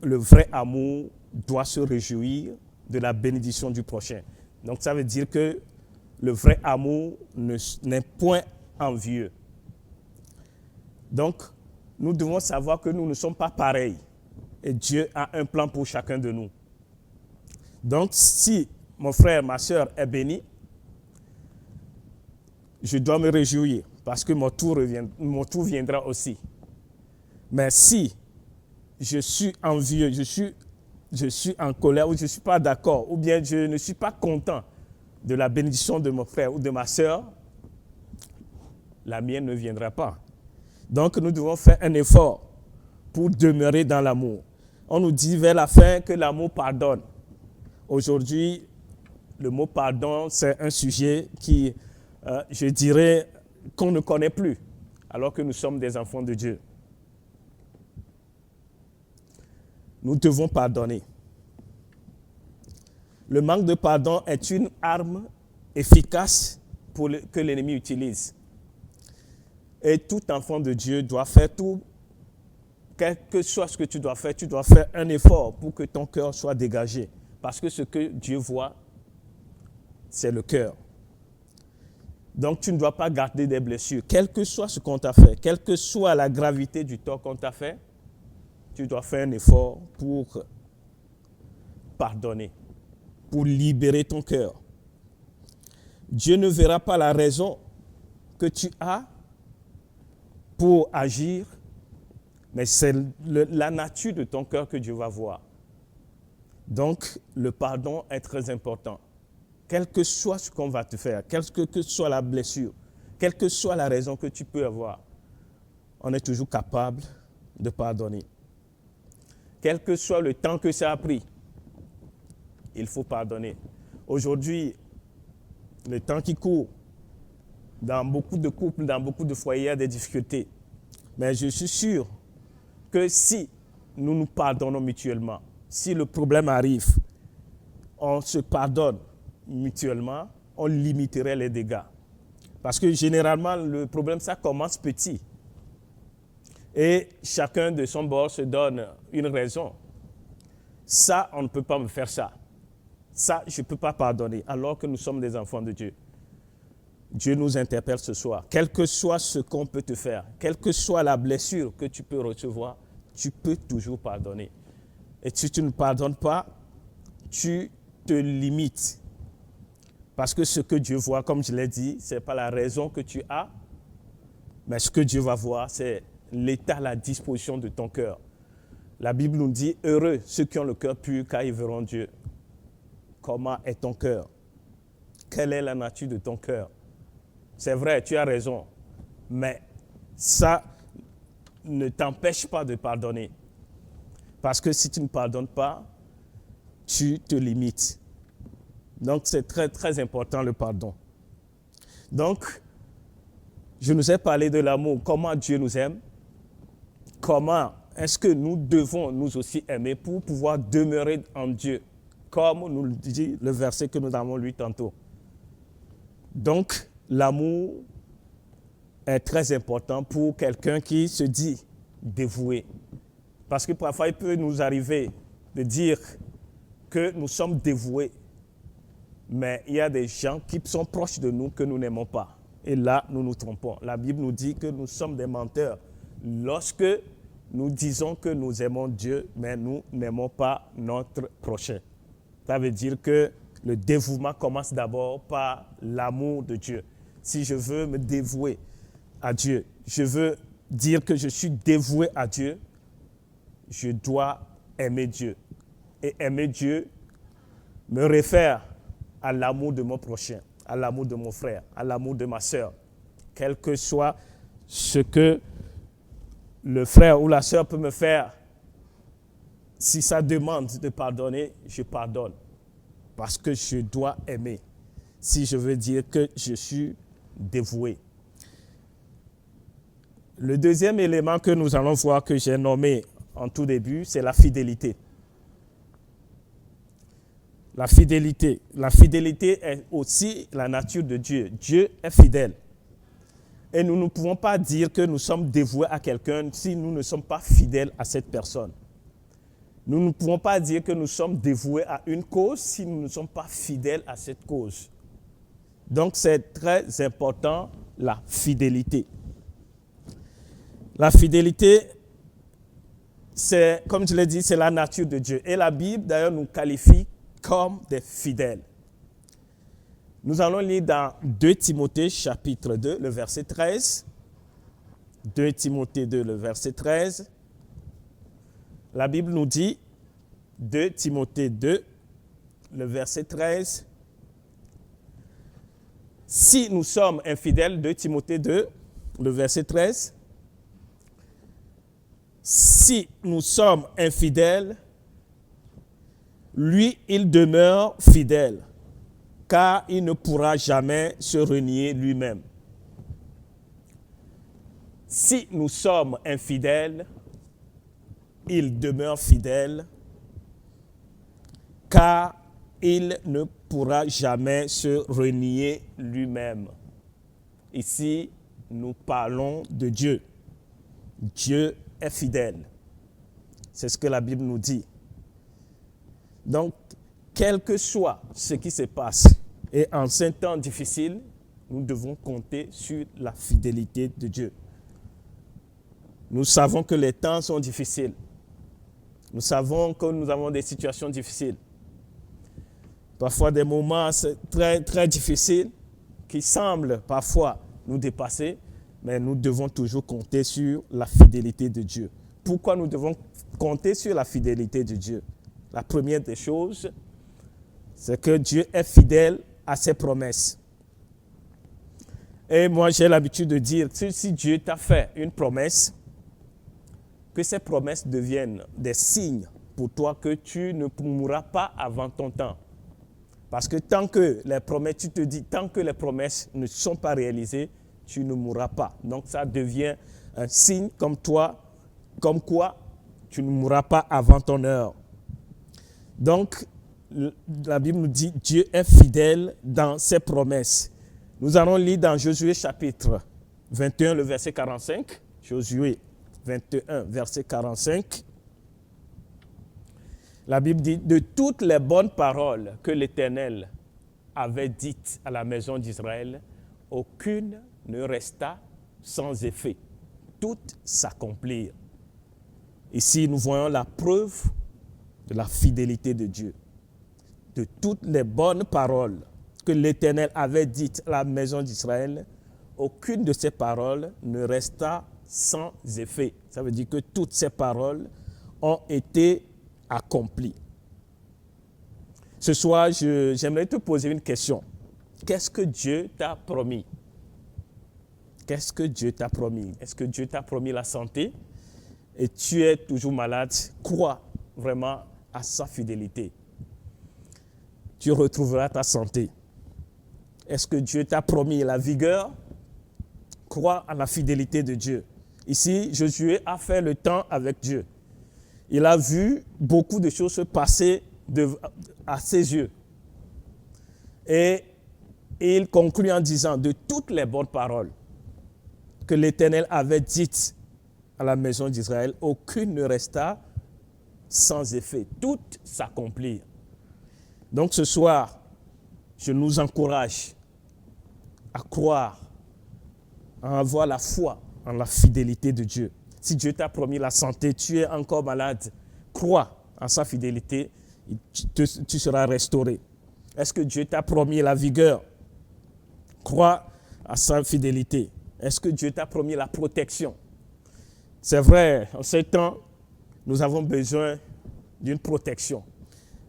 [SPEAKER 3] le vrai amour doit se réjouir de la bénédiction du prochain. Donc ça veut dire que le vrai amour n'est point envieux. Donc, nous devons savoir que nous ne sommes pas pareils. Et Dieu a un plan pour chacun de nous. Donc, si mon frère, ma soeur est béni, je dois me réjouir parce que mon tour viendra aussi. Mais si je suis envieux, je suis en colère ou je ne suis pas d'accord ou bien je ne suis pas content de la bénédiction de mon frère ou de ma soeur, la mienne ne viendra pas. Donc, nous devons faire un effort pour demeurer dans l'amour. On nous dit vers la fin que l'amour pardonne. Aujourd'hui, le mot pardon, c'est un sujet qui, je dirais, qu'on ne connaît plus, alors que nous sommes des enfants de Dieu. Nous devons pardonner. Le manque de pardon est une arme efficace que l'ennemi utilise. Et tout enfant de Dieu doit faire tout, quel que soit ce que tu dois faire un effort pour que ton cœur soit dégagé. Parce que ce que Dieu voit, c'est le cœur. Donc tu ne dois pas garder des blessures. Quel que soit ce qu'on t'a fait, quelle que soit la gravité du tort qu'on t'a fait, tu dois faire un effort pour pardonner, pour libérer ton cœur. Dieu ne verra pas la raison que tu as pour agir, mais c'est la nature de ton cœur que Dieu va voir. Donc, le pardon est très important. Quel que soit ce qu'on va te faire, quelle que soit la blessure, quelle que soit la raison que tu peux avoir, on est toujours capable de pardonner. Quel que soit le temps que ça a pris, il faut pardonner. Aujourd'hui, le temps qui court, dans beaucoup de couples, dans beaucoup de foyers, il y a des difficultés. Mais je suis sûr que si nous nous pardonnons mutuellement, si le problème arrive, on se pardonne mutuellement, on limiterait les dégâts. Parce que généralement, le problème, ça commence petit. Et chacun de son bord se donne une raison. Ça, on ne peut pas me faire ça. Ça, je ne peux pas pardonner, alors que nous sommes des enfants de Dieu. Dieu nous interpelle ce soir. Quel que soit ce qu'on peut te faire, quelle que soit la blessure que tu peux recevoir, tu peux toujours pardonner. Et si tu ne pardonnes pas, tu te limites. Parce que ce que Dieu voit, comme je l'ai dit, ce n'est pas la raison que tu as, mais ce que Dieu va voir, c'est l'état, la disposition de ton cœur. La Bible nous dit, heureux ceux qui ont le cœur pur, car ils verront Dieu. Comment est ton cœur? Quelle est la nature de ton cœur? C'est vrai, tu as raison, mais ça ne t'empêche pas de pardonner. Parce que si tu ne pardonnes pas, tu te limites. Donc, c'est très, très important le pardon. Donc, je nous ai parlé de l'amour, comment Dieu nous aime, comment est-ce que nous devons nous aussi aimer pour pouvoir demeurer en Dieu, comme nous le dit le verset que nous avons lu tantôt. Donc, l'amour est très important pour quelqu'un qui se dit dévoué. Parce que parfois, il peut nous arriver de dire que nous sommes dévoués, mais il y a des gens qui sont proches de nous que nous n'aimons pas. Et là, nous nous trompons. La Bible nous dit que nous sommes des menteurs lorsque nous disons que nous aimons Dieu, mais nous n'aimons pas notre prochain. Ça veut dire que le dévouement commence d'abord par l'amour de Dieu. Si je veux me dévouer à Dieu, je veux dire que je suis dévoué à Dieu, je dois aimer Dieu. Et aimer Dieu me réfère à l'amour de mon prochain, à l'amour de mon frère, à l'amour de ma sœur. Quel que soit ce que le frère ou la sœur peut me faire, si ça demande de pardonner, je pardonne. Parce que je dois aimer. Si je veux dire que je suis dévoué. Le deuxième élément que nous allons voir, que j'ai nommé en tout début, c'est la fidélité. La fidélité. La fidélité est aussi la nature de Dieu. Dieu est fidèle. Et nous ne pouvons pas dire que nous sommes dévoués à quelqu'un si nous ne sommes pas fidèles à cette personne. Nous ne pouvons pas dire que nous sommes dévoués à une cause si nous ne sommes pas fidèles à cette cause. Donc c'est très important, la fidélité. La fidélité, c'est, comme je l'ai dit, c'est la nature de Dieu. Et la Bible, d'ailleurs, nous qualifie comme des fidèles. Nous allons lire dans 2 Timothée, chapitre 2, le verset 13. 2 Timothée 2, le verset 13. La Bible nous dit, 2 Timothée 2, le verset 13. Si nous sommes infidèles, 2 Timothée 2, le verset 13. Si nous sommes infidèles, lui, il demeure fidèle, car il ne pourra jamais se renier lui-même. Si nous sommes infidèles, il demeure fidèle, car il ne pourra jamais se renier lui-même. Ici, nous parlons de Dieu. Dieu est fidèle. C'est ce que la Bible nous dit. Donc, quel que soit ce qui se passe, et en ces temps difficiles, nous devons compter sur la fidélité de Dieu. Nous savons que les temps sont difficiles. Nous savons que nous avons des situations difficiles. Parfois des moments très, très difficiles qui semblent parfois nous dépasser, mais nous devons toujours compter sur la fidélité de Dieu. Pourquoi nous devons compter sur la fidélité de Dieu? La première des choses, c'est que Dieu est fidèle à ses promesses. Et moi, j'ai l'habitude de dire que si Dieu t'a fait une promesse, que ces promesses deviennent des signes pour toi que tu ne mourras pas avant ton temps. Parce que tant que les promesses, tu te dis, tant que les promesses ne sont pas réalisées, tu ne mourras pas. Donc ça devient un signe comme toi, comme quoi tu ne mourras pas avant ton heure. Donc la Bible nous dit, Dieu est fidèle dans ses promesses. Nous allons lire dans Josué chapitre 21, le verset 45. Josué 21, verset 45. La Bible dit, de toutes les bonnes paroles que l'Éternel avait dites à la maison d'Israël, aucune ne resta sans effet. Toutes s'accomplirent. Ici, nous voyons la preuve de la fidélité de Dieu. De toutes les bonnes paroles que l'Éternel avait dites à la maison d'Israël, aucune de ces paroles ne resta sans effet. Ça veut dire que toutes ces paroles ont été accomplies. Ce soir, j'aimerais te poser une question. Qu'est-ce que Dieu t'a promis? Qu'est-ce que Dieu t'a promis? Est-ce que Dieu t'a promis la santé et tu es toujours malade? Crois vraiment à sa fidélité. Tu retrouveras ta santé. Est-ce que Dieu t'a promis la vigueur? Crois à la fidélité de Dieu. Ici, Josué a fait le temps avec Dieu. Il a vu beaucoup de choses se passer à ses yeux. Et il conclut en disant, de toutes les bonnes paroles que l'Éternel avait dites à la maison d'Israël, aucune ne resta sans effet. Toutes s'accomplirent. Donc ce soir, je nous encourage à croire, à avoir la foi en la fidélité de Dieu. Si Dieu t'a promis la santé, tu es encore malade, crois en sa fidélité, tu seras restauré. Est-ce que Dieu t'a promis la vigueur? Crois à sa fidélité. Est-ce que Dieu t'a promis la protection? C'est vrai, en ces temps, nous avons besoin d'une protection.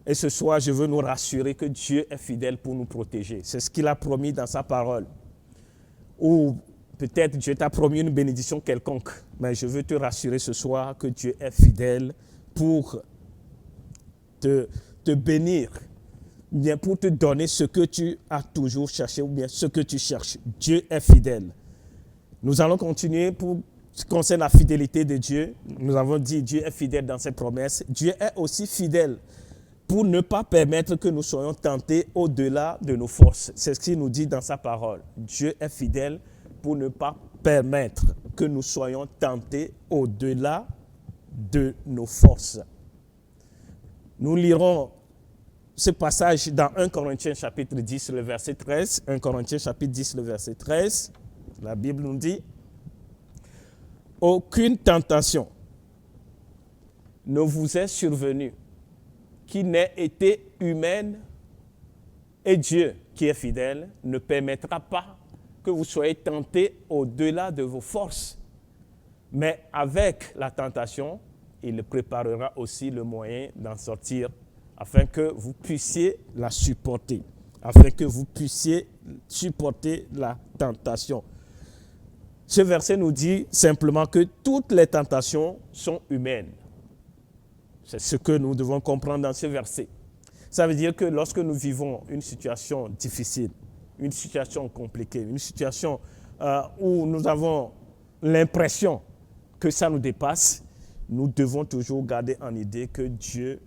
[SPEAKER 3] Et ce soir, je veux nous rassurer que Dieu est fidèle pour nous protéger. C'est ce qu'il a promis dans sa parole. Ou peut-être Dieu t'a promis une bénédiction quelconque, mais je veux te rassurer ce soir que Dieu est fidèle pour te bénir, bien pour te donner ce que tu as toujours cherché ou bien ce que tu cherches. Dieu est fidèle. Nous allons continuer pour ce qui concerne la fidélité de Dieu. Nous avons dit Dieu est fidèle dans ses promesses. Dieu est aussi fidèle pour ne pas permettre que nous soyons tentés au-delà de nos forces. C'est ce qu'il nous dit dans sa parole. Dieu est fidèle pour ne pas permettre que nous soyons tentés au-delà de nos forces. Nous lirons ce passage dans 1 Corinthiens chapitre 10, le verset 13. 1 Corinthiens chapitre 10, le verset 13. La Bible nous dit « Aucune tentation ne vous est survenue qui n'ait été humaine, et Dieu, qui est fidèle, ne permettra pas que vous soyez tentés au-delà de vos forces. Mais avec la tentation, il préparera aussi le moyen d'en sortir afin que vous puissiez la supporter. Afin que vous puissiez supporter la tentation. » Ce verset nous dit simplement que toutes les tentations sont humaines. C'est ce que nous devons comprendre dans ce verset. Ça veut dire que lorsque nous vivons une situation difficile, une situation compliquée, une situation où nous avons l'impression que ça nous dépasse, nous devons toujours garder en idée que Dieu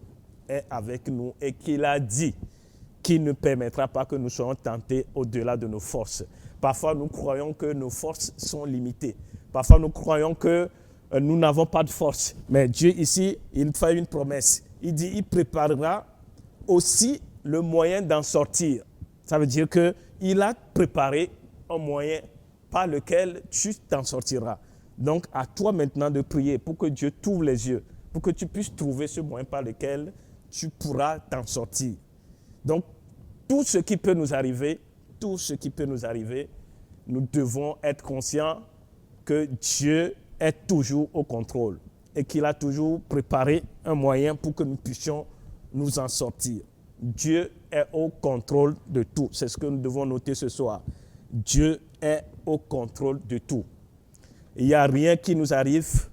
[SPEAKER 3] est avec nous et qu'il a dit qu'il ne permettra pas que nous soyons tentés au-delà de nos forces. Parfois, nous croyons que nos forces sont limitées. Parfois, nous croyons que nous n'avons pas de force. Mais Dieu ici, il fait une promesse. Il dit qu'il préparera aussi le moyen d'en sortir. Ça veut dire qu'il a préparé un moyen par lequel tu t'en sortiras. Donc, à toi maintenant de prier pour que Dieu t'ouvre les yeux, pour que tu puisses trouver ce moyen par lequel tu pourras t'en sortir. Donc, tout ce qui peut nous arriver, nous devons être conscients que Dieu est toujours au contrôle et qu'il a toujours préparé un moyen pour que nous puissions nous en sortir. Dieu est au contrôle de tout. C'est ce que nous devons noter ce soir. Dieu est au contrôle de tout. Il n'y a rien qui nous arrive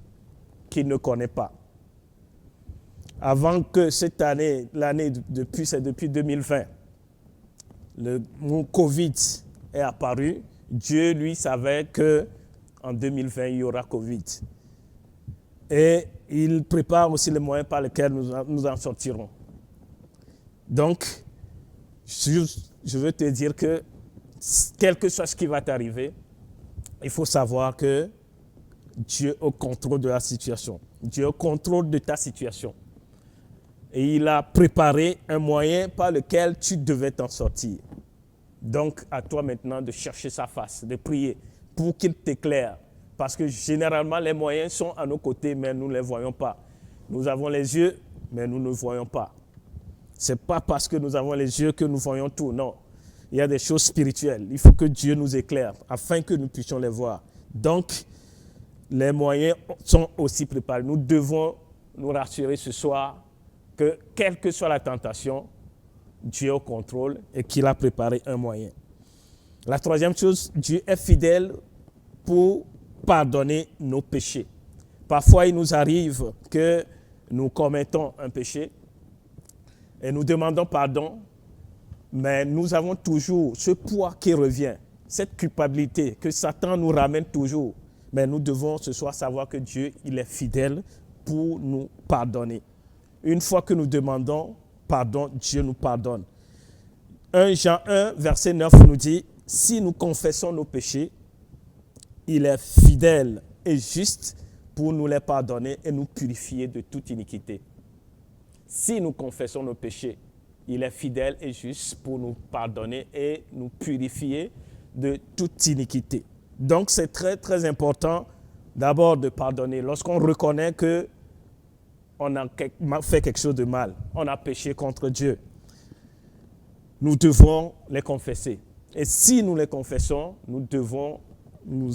[SPEAKER 3] qu'il ne connaît pas. Avant que cette année, c'est depuis 2020, le Covid est apparu, Dieu, lui, savait qu'en 2020, il y aura Covid. Et il prépare aussi les moyens par lesquels nous en sortirons. Donc, je veux te dire que, quel que soit ce qui va t'arriver, il faut savoir que Dieu est au contrôle de la situation. Dieu est au contrôle de ta situation. Et il a préparé un moyen par lequel tu devais t'en sortir. Donc, à toi maintenant de chercher sa face, de prier pour qu'il t'éclaire. Parce que généralement, les moyens sont à nos côtés, mais nous ne les voyons pas. Nous avons les yeux, mais nous ne voyons pas. Ce n'est pas parce que nous avons les yeux que nous voyons tout, non. Il y a des choses spirituelles. Il faut que Dieu nous éclaire afin que nous puissions les voir. Donc, les moyens sont aussi préparés. Nous devons nous rassurer ce soir que, quelle que soit la tentation, Dieu est au contrôle et qu'il a préparé un moyen. La troisième chose, Dieu est fidèle pour pardonner nos péchés. Parfois, il nous arrive que nous commettons un péché et nous demandons pardon, mais nous avons toujours ce poids qui revient, cette culpabilité que Satan nous ramène toujours. Mais nous devons ce soir savoir que Dieu, il est fidèle pour nous pardonner. Une fois que nous demandons pardon, Dieu nous pardonne. 1 Jean 1, verset 9 nous dit, « Si nous confessons nos péchés, il est fidèle et juste pour nous les pardonner et nous purifier de toute iniquité. » Si nous confessons nos péchés, il est fidèle et juste pour nous pardonner et nous purifier de toute iniquité. Donc, c'est très, très important d'abord de pardonner. Lorsqu'on reconnaît qu'on a fait quelque chose de mal, on a péché contre Dieu, nous devons les confesser. Et si nous les confessons, nous devons nous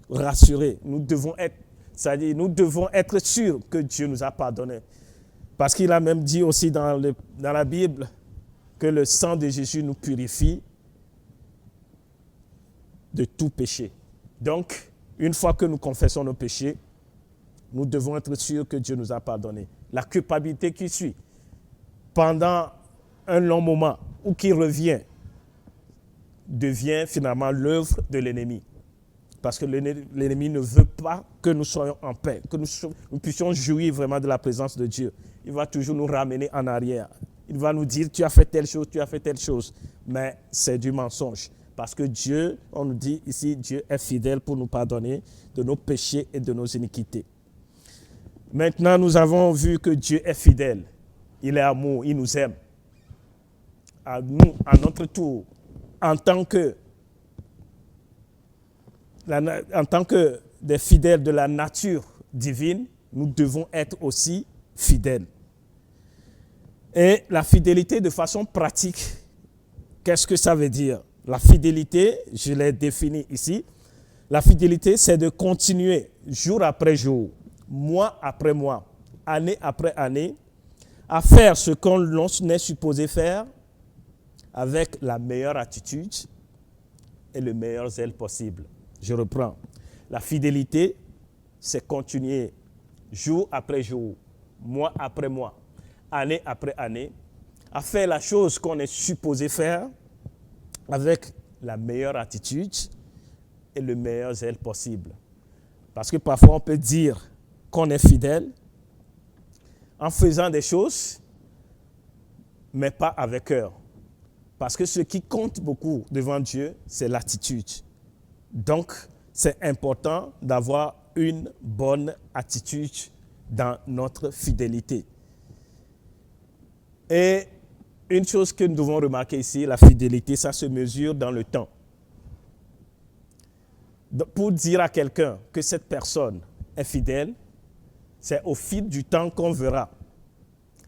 [SPEAKER 3] rassurer. Nous devons être sûrs que Dieu nous a pardonné. Parce qu'il a même dit aussi dans la Bible que le sang de Jésus nous purifie de tout péché. Donc, une fois que nous confessons nos péchés, nous devons être sûrs que Dieu nous a pardonné. La culpabilité qui suit pendant un long moment ou qui revient devient finalement l'œuvre de l'ennemi. Parce que l'ennemi ne veut pas que nous soyons en paix, que nous puissions jouir vraiment de la présence de Dieu. Il va toujours nous ramener en arrière. Il va nous dire, tu as fait telle chose, tu as fait telle chose. Mais c'est du mensonge. Parce que Dieu, on nous dit ici, Dieu est fidèle pour nous pardonner de nos péchés et de nos iniquités. Maintenant, nous avons vu que Dieu est fidèle. Il est amour, il nous aime. À nous, à notre tour, en tant que des fidèles de la nature divine, nous devons être aussi fidèles. Et la fidélité de façon pratique, qu'est-ce que ça veut dire? La fidélité, je l'ai définie ici. La fidélité, c'est de continuer jour après jour, mois après mois, année après année, à faire ce qu'on est supposé faire avec la meilleure attitude et le meilleur zèle possible. Je reprends. La fidélité, c'est continuer jour après jour, mois après mois, année après année, à faire la chose qu'on est supposé faire avec la meilleure attitude et le meilleur zèle possible. Parce que parfois on peut dire qu'on est fidèle en faisant des choses, mais pas avec cœur. Parce que ce qui compte beaucoup devant Dieu, c'est l'attitude. Donc, c'est important d'avoir une bonne attitude dans notre fidélité. Et une chose que nous devons remarquer ici, la fidélité, ça se mesure dans le temps. Pour dire à quelqu'un que cette personne est fidèle, c'est au fil du temps qu'on verra.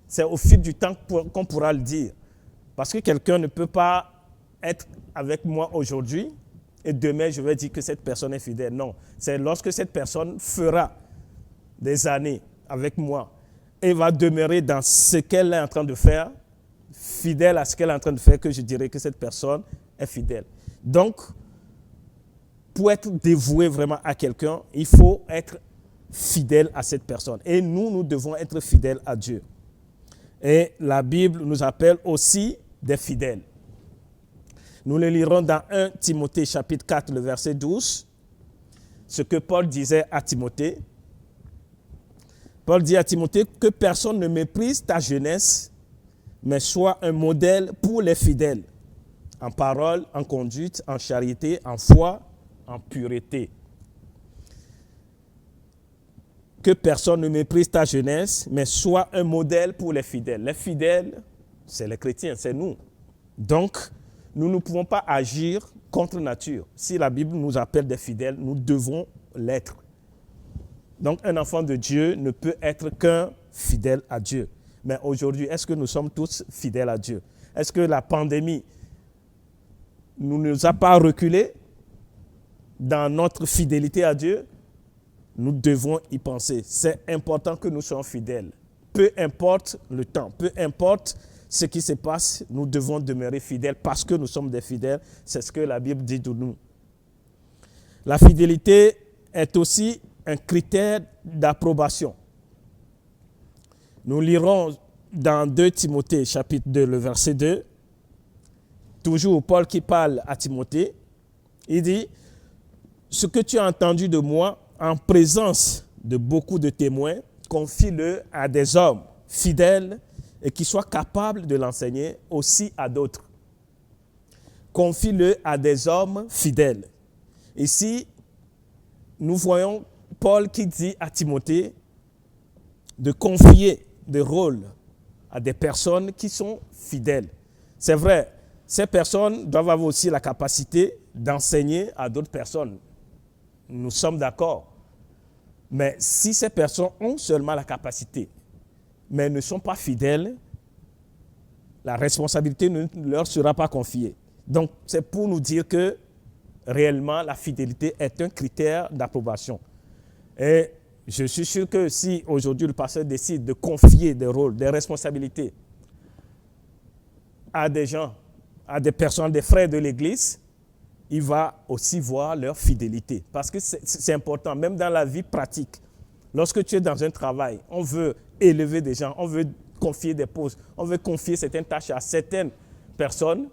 [SPEAKER 3] C'est au fil du temps qu'on pourra le dire. Parce que quelqu'un ne peut pas être avec moi aujourd'hui et demain je vais dire que cette personne est fidèle. Non, c'est lorsque cette personne fera des années avec moi et va demeurer dans ce qu'elle est en train de faire, fidèle à ce qu'elle est en train de faire, que je dirais que cette personne est fidèle. Donc, pour être dévoué vraiment à quelqu'un, il faut être fidèle à cette personne. Et nous devons être fidèles à Dieu. Et la Bible nous appelle aussi des fidèles. Nous le lirons dans 1 Timothée chapitre 4, le verset 12, ce que Paul disait à Timothée. Paul dit à Timothée que personne ne méprise ta jeunesse, mais sois un modèle pour les fidèles, en parole, en conduite, en charité, en foi, en pureté. Que personne ne méprise ta jeunesse, mais sois un modèle pour les fidèles. Les fidèles, c'est les chrétiens, c'est nous. Donc, nous ne pouvons pas agir contre nature. Si la Bible nous appelle des fidèles, nous devons l'être. Donc, un enfant de Dieu ne peut être qu'un fidèle à Dieu. Mais aujourd'hui, est-ce que nous sommes tous fidèles à Dieu? Est-ce que la pandémie ne nous a pas reculés dans notre fidélité à Dieu? Nous devons y penser. C'est important que nous soyons fidèles. Peu importe le temps, peu importe ce qui se passe, nous devons demeurer fidèles parce que nous sommes des fidèles. C'est ce que la Bible dit de nous. La fidélité est aussi un critère d'approbation. Nous lirons dans 2 Timothée, chapitre 2, le verset 2. Toujours Paul qui parle à Timothée. Il dit, « Ce que tu as entendu de moi en présence de beaucoup de témoins, confie-le à des hommes fidèles et qui soient capables de l'enseigner aussi à d'autres. » Confie-le à des hommes fidèles. Ici, nous voyons Paul qui dit à Timothée de confier des rôles à des personnes qui sont fidèles. C'est vrai, ces personnes doivent avoir aussi la capacité d'enseigner à d'autres personnes. Nous sommes d'accord. Mais si ces personnes ont seulement la capacité, mais ne sont pas fidèles, la responsabilité ne leur sera pas confiée. Donc, c'est pour nous dire que réellement, la fidélité est un critère d'approbation. Et Je suis sûr que si aujourd'hui le pasteur décide de confier des rôles, des responsabilités à des gens, à des personnes, des frères de l'Église, il va aussi voir leur fidélité. Parce que c'est important, même dans la vie pratique. Lorsque tu es dans un travail, on veut élever des gens, on veut confier des postes, on veut confier certaines tâches à certaines personnes,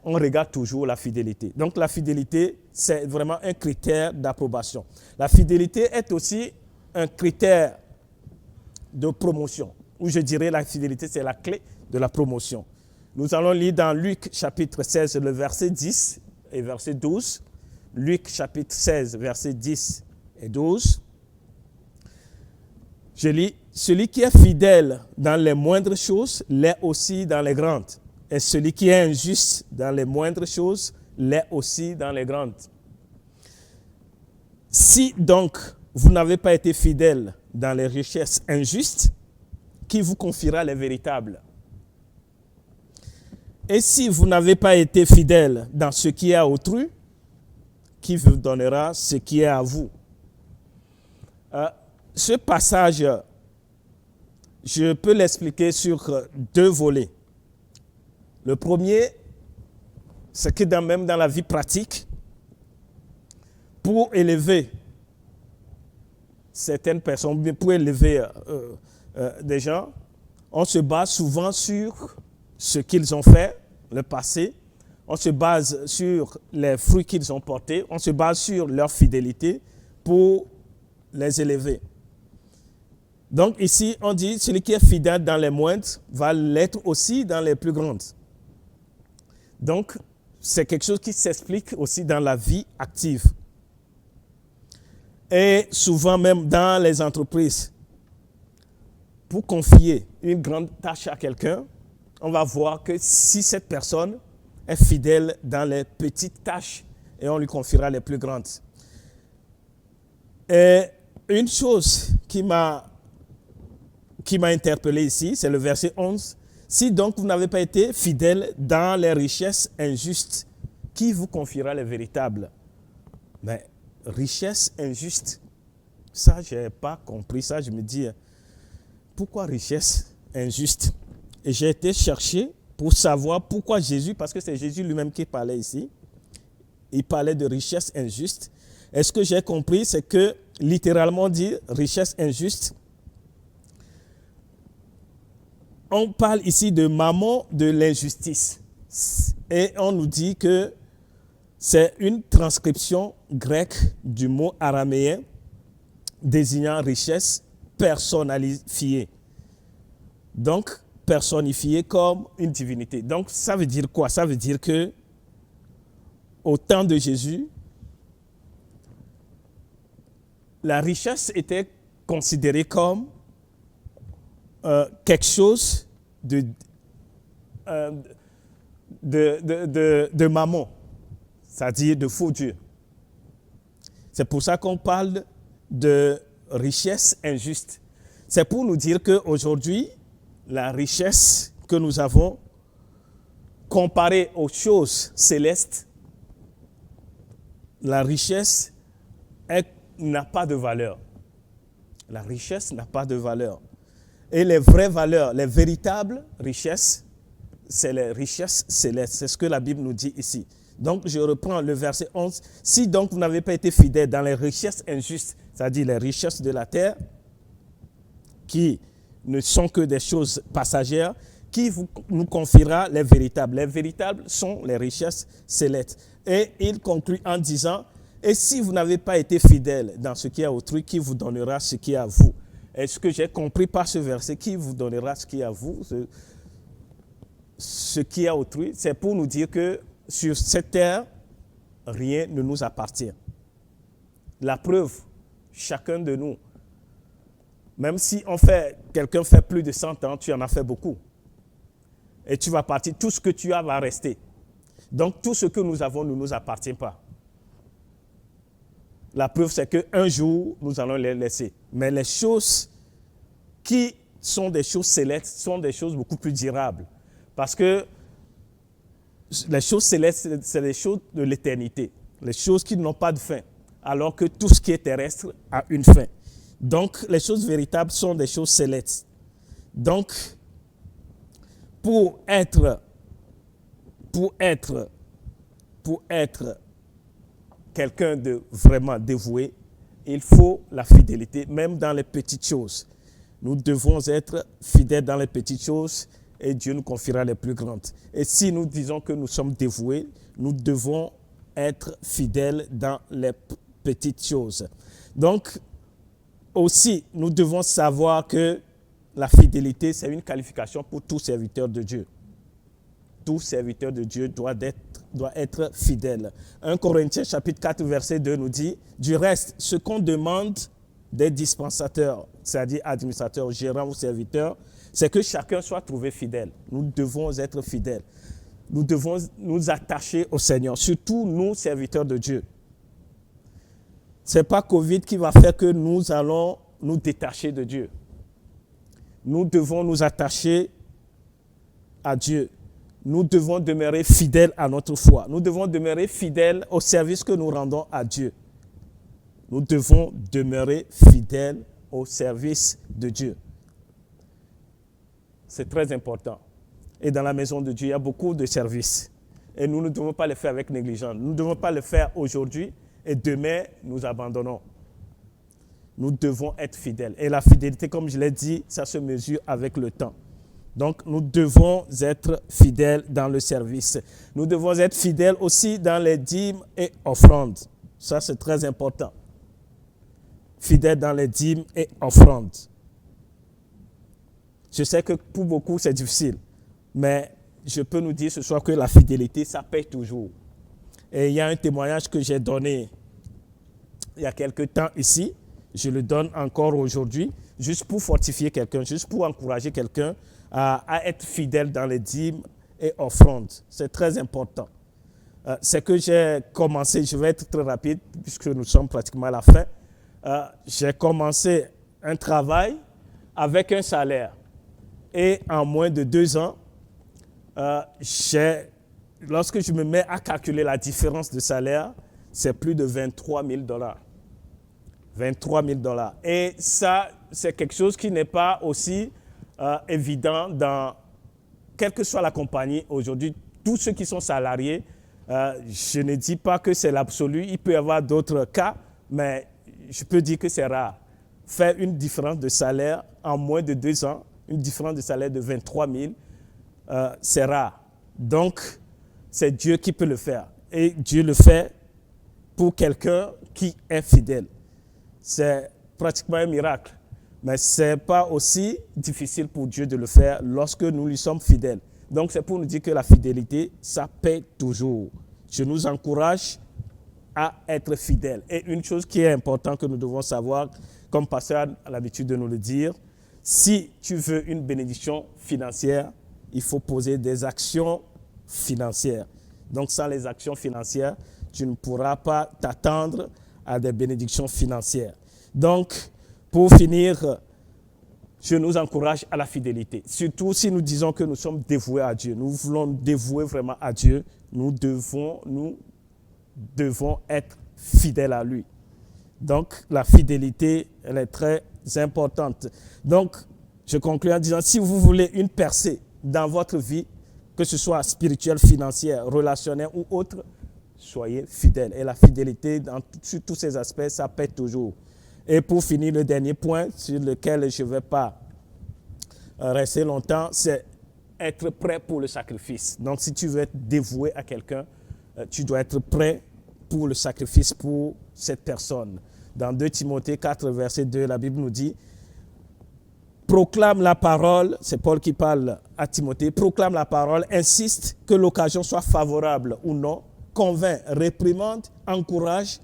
[SPEAKER 3] on regarde toujours la fidélité. Donc la fidélité, c'est vraiment un critère d'approbation. La fidélité est aussi un critère de promotion, ou je dirais la fidélité, c'est la clé de la promotion. Nous allons lire dans Luc chapitre 16, le verset 10 et verset 12. Luc chapitre 16, verset 10 et 12. Je lis, « Celui qui est fidèle dans les moindres choses l'est aussi dans les grandes. Et celui qui est injuste dans les moindres choses l'est aussi dans les grandes. Si donc vous n'avez pas été fidèle dans les richesses injustes, qui vous confiera les véritables? Et si vous n'avez pas été fidèle dans ce qui est à autrui, qui vous donnera ce qui est à vous? » Ce passage, je peux l'expliquer sur deux volets. Le premier, c'est que même dans la vie pratique, pour élever certaines personnes, pour élever des gens, on se base souvent sur ce qu'ils ont fait, le passé, on se base sur les fruits qu'ils ont portés, on se base sur leur fidélité pour les élever. Donc ici, on dit, celui qui est fidèle dans les moindres va l'être aussi dans les plus grandes. Donc, c'est quelque chose qui s'explique aussi dans la vie active. Et souvent même dans les entreprises, pour confier une grande tâche à quelqu'un, on va voir que si cette personne est fidèle dans les petites tâches, et on lui confiera les plus grandes. Et une chose qui m'a interpellé ici, c'est le verset 11. « Si donc vous n'avez pas été fidèle dans les richesses injustes, qui vous confiera les véritables ?» Mais richesse injuste, ça, je n'ai pas compris ça. Je me dis, pourquoi richesse injuste? Et j'ai été chercher pour savoir pourquoi Jésus, parce que c'est Jésus lui-même qui parlait ici, il parlait de richesse injuste. Et ce que j'ai compris, c'est que littéralement dit richesse injuste, on parle ici de mammon de l'injustice. Et on nous dit que c'est une transcription grecque du mot araméen désignant richesse personnifiée. Donc, personnifiée comme une divinité. Donc, ça veut dire quoi? Ça veut dire que au temps de Jésus, la richesse était considérée comme quelque chose de mammon, c'est-à-dire de faux dieu. C'est pour ça qu'on parle de richesse injuste. C'est pour nous dire qu'aujourd'hui, la richesse que nous avons, comparée aux choses célestes, la richesse n'a pas de valeur. La richesse n'a pas de valeur. Et les vraies valeurs, les véritables richesses, c'est les richesses célestes. C'est ce que la Bible nous dit ici. Donc, je reprends le verset 11. « Si donc vous n'avez pas été fidèles dans les richesses injustes, c'est-à-dire les richesses de la terre, qui ne sont que des choses passagères, qui nous confiera les véritables? Les véritables sont les richesses célestes. » Et il conclut en disant, « Et si vous n'avez pas été fidèles dans ce qui est à autrui, qui vous donnera ce qui est à vous? » Et ce que j'ai compris par ce verset, qui vous donnera ce qui est à vous, ce qui est à autrui, c'est pour nous dire que sur cette terre, rien ne nous appartient. La preuve, chacun de nous, même si quelqu'un fait plus de 100 ans, tu en as fait beaucoup. Et tu vas partir, tout ce que tu as va rester. Donc tout ce que nous avons ne nous appartient pas. La preuve, c'est qu'un jour, nous allons les laisser. Mais les choses qui sont des choses célestes sont des choses beaucoup plus durables. Parce que les choses célestes, c'est les choses de l'éternité. Les choses qui n'ont pas de fin. Alors que tout ce qui est terrestre a une fin. Donc, les choses véritables sont des choses célestes. Donc, pour être quelqu'un de vraiment dévoué, il faut la fidélité, même dans les petites choses. Nous devons être fidèles dans les petites choses et Dieu nous confiera les plus grandes. Et si nous disons que nous sommes dévoués, nous devons être fidèles dans les petites choses. Donc, aussi, nous devons savoir que la fidélité, c'est une qualification pour tout serviteur de Dieu. Tout serviteur de Dieu doit être fidèle. 1 Corinthiens chapitre 4, verset 2 nous dit, « Du reste, ce qu'on demande des dispensateurs, c'est-à-dire administrateurs, gérants ou serviteurs, c'est que chacun soit trouvé fidèle. » Nous devons être fidèles. Nous devons nous attacher au Seigneur, surtout nous, serviteurs de Dieu. Ce n'est pas Covid qui va faire que nous allons nous détacher de Dieu. Nous devons nous attacher à Dieu. Nous devons demeurer fidèles à notre foi. Nous devons demeurer fidèles au service que nous rendons à Dieu. Nous devons demeurer fidèles au service de Dieu. C'est très important. Et dans la maison de Dieu, il y a beaucoup de services. Et nous ne devons pas les faire avec négligence. Nous ne devons pas le faire aujourd'hui et demain, nous abandonnons. Nous devons être fidèles. Et la fidélité, comme je l'ai dit, ça se mesure avec le temps. Donc, nous devons être fidèles dans le service. Nous devons être fidèles aussi dans les dîmes et offrandes. Ça, c'est très important. Fidèles dans les dîmes et offrandes. Je sais que pour beaucoup, c'est difficile. Mais je peux nous dire ce soir que la fidélité, ça paye toujours. Et il y a un témoignage que j'ai donné il y a quelque temps ici. Je le donne encore aujourd'hui, juste pour fortifier quelqu'un, juste pour encourager quelqu'un à être fidèle dans les dîmes et offrandes. C'est très important. C'est que j'ai commencé, je vais être très rapide puisque nous sommes pratiquement à la fin. J'ai commencé un travail avec un salaire. Et en moins de 2 ans, lorsque je me mets à calculer la différence de salaire, c'est plus de 23 000 $. 23 000 $. Et ça, c'est quelque chose qui n'est pas aussi évident dans, quelle que soit la compagnie aujourd'hui, tous ceux qui sont salariés, je ne dis pas que c'est l'absolu, il peut y avoir d'autres cas, mais je peux dire que c'est rare. Faire une différence de salaire en moins de 2 ans, une différence de salaire de 23 000, c'est rare. Donc, c'est Dieu qui peut le faire. Et Dieu le fait pour quelqu'un qui est fidèle. C'est pratiquement un miracle. Mais ce n'est pas aussi difficile pour Dieu de le faire lorsque nous lui sommes fidèles. Donc, c'est pour nous dire que la fidélité, ça paie toujours. Je nous encourage à être fidèles. Et une chose qui est importante que nous devons savoir, comme pasteur a l'habitude de nous le dire, si tu veux une bénédiction financière, il faut poser des actions financières. Donc, sans les actions financières, tu ne pourras pas t'attendre à des bénédictions financières. Donc, pour finir, je nous encourage à la fidélité. Surtout si nous disons que nous sommes dévoués à Dieu. Nous voulons dévouer vraiment à Dieu. Nous devons être fidèles à lui. Donc, la fidélité, elle est très importante. Donc, je conclue en disant, si vous voulez une percée dans votre vie, que ce soit spirituelle, financière, relationnelle ou autre, soyez fidèles. Et la fidélité, sur tous ces aspects, ça paie toujours. Et pour finir, le dernier point sur lequel je ne vais pas rester longtemps, c'est être prêt pour le sacrifice. Donc, si tu veux être dévoué à quelqu'un, tu dois être prêt pour le sacrifice pour cette personne. Dans 2 Timothée 4, verset 2, la Bible nous dit, proclame la parole, c'est Paul qui parle à Timothée, proclame la parole, insiste que l'occasion soit favorable ou non, convainc, réprimande, encourage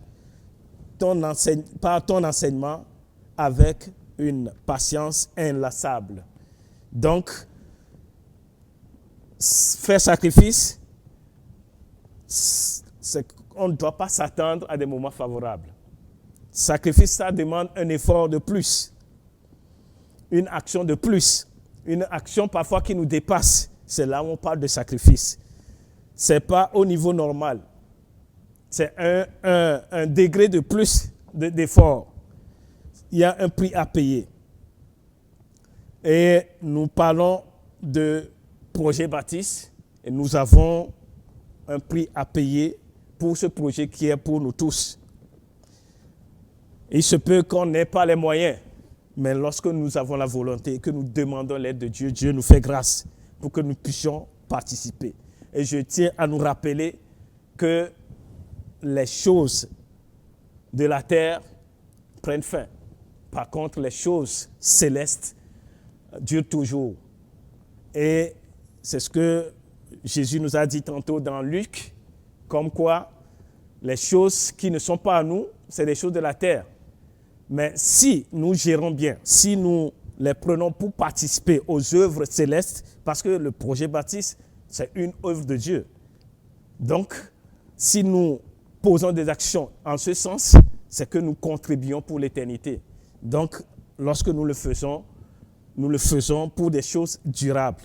[SPEAKER 3] par ton enseignement avec une patience inlassable. Donc, faire sacrifice, on ne doit pas s'attendre à des moments favorables. Sacrifice, ça demande un effort de plus, une action de plus, une action parfois qui nous dépasse. C'est là où on parle de sacrifice. Ce n'est pas au niveau normal. C'est un degré de plus d'effort. il y a un prix à payer. Et nous parlons de projet Baptiste et nous avons un prix à payer pour ce projet qui est pour nous tous. Il se peut qu'on n'ait pas les moyens, mais lorsque nous avons la volonté et que nous demandons l'aide de Dieu, Dieu nous fait grâce pour que nous puissions participer. Et je tiens à nous rappeler que les choses de la terre prennent fin. Par contre, les choses célestes durent toujours. Et c'est ce que Jésus nous a dit tantôt dans Luc, comme quoi les choses qui ne sont pas à nous, c'est les choses de la terre. Mais si nous gérons bien, si nous les prenons pour participer aux œuvres célestes, parce que le projet Baptiste, c'est une œuvre de Dieu. Donc, si nous posons des actions en ce sens, c'est que nous contribuons pour l'éternité. Donc, lorsque nous le faisons pour des choses durables.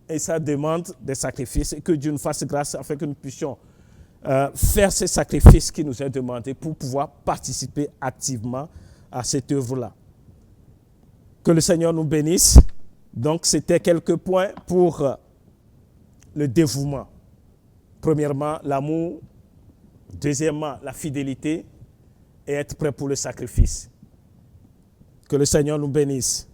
[SPEAKER 3] Et ça demande des sacrifices et que Dieu nous fasse grâce afin que nous puissions faire ces sacrifices qui nous est demandé pour pouvoir participer activement à cette œuvre-là. Que le Seigneur nous bénisse. Donc, c'était quelques points pour le dévouement. Premièrement, l'amour. Deuxièmement, la fidélité et être prêt pour le sacrifice. Que le Seigneur nous bénisse.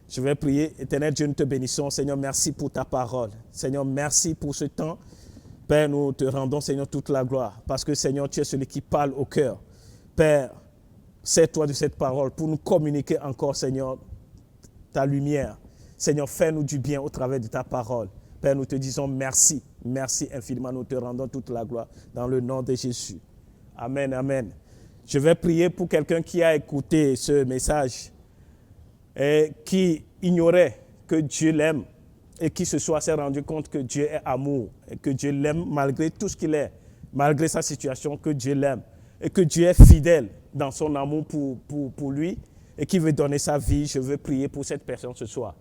[SPEAKER 3] Je vais prier. Éternel Dieu, nous te bénissons. Seigneur, merci pour ta parole. Seigneur, merci pour ce temps. Père, nous te rendons, Seigneur, toute la gloire. Parce que, Seigneur, tu es celui qui parle au cœur. Père, sers-toi de cette parole pour nous communiquer encore, Seigneur, ta lumière. Seigneur, fais-nous du bien au travers de ta parole. Père, nous te disons merci. Merci infiniment. Nous te rendons toute la gloire dans le nom de Jésus. Amen, amen. Je vais prier pour quelqu'un qui a écouté ce message et qui ignorait que Dieu l'aime et qui ce soir s'est rendu compte que Dieu est amour et que Dieu l'aime malgré tout ce qu'il est, malgré sa situation, que Dieu l'aime et que Dieu est fidèle dans son amour pour lui et qui veut donner sa vie. Je veux prier pour cette personne ce soir.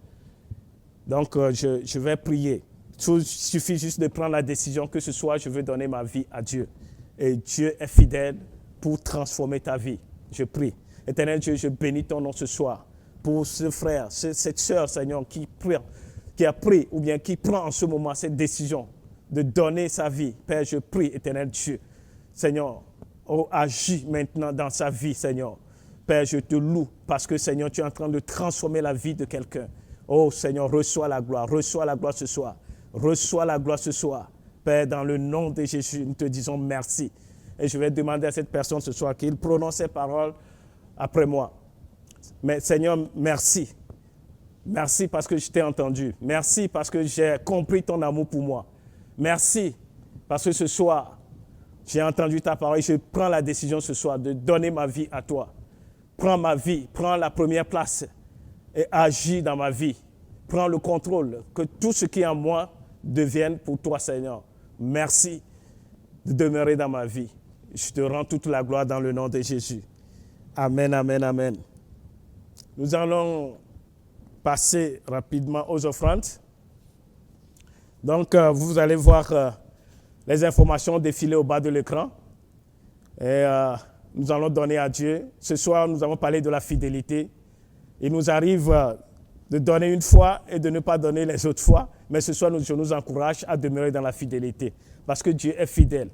[SPEAKER 3] Donc, je vais prier. Il suffit juste de prendre la décision que ce soir, je veux donner ma vie à Dieu. Et Dieu est fidèle pour transformer ta vie. Je prie. Éternel Dieu, je bénis ton nom ce soir pour ce frère, cette sœur, Seigneur, qui a pris ou bien qui prend en ce moment cette décision de donner sa vie. Père, je prie, éternel Dieu. Seigneur, agis maintenant dans sa vie, Seigneur. Père, je te loue parce que, Seigneur, tu es en train de transformer la vie de quelqu'un. Oh, Seigneur, reçois la gloire ce soir. Reçois la gloire ce soir. Père, dans le nom de Jésus, nous te disons merci. Et je vais demander à cette personne ce soir qu'il prononce ces paroles après moi. Mais Seigneur, merci. Merci parce que je t'ai entendu. Merci parce que j'ai compris ton amour pour moi. Merci parce que ce soir, j'ai entendu ta parole et je prends la décision ce soir de donner ma vie à toi. Prends ma vie, prends la première place et agis dans ma vie. Prends le contrôle, que tout ce qui est en moi devienne pour toi, Seigneur. Merci de demeurer dans ma vie. Je te rends toute la gloire dans le nom de Jésus. Amen, amen, amen. Nous allons passer rapidement aux offrandes. Donc, vous allez voir les informations défiler au bas de l'écran. Et nous allons donner à Dieu. Ce soir, nous avons parlé de la fidélité. Il nous arrive de donner une fois et de ne pas donner les autres fois. Mais ce soir, je nous encourage à demeurer dans la fidélité. Parce que Dieu est fidèle.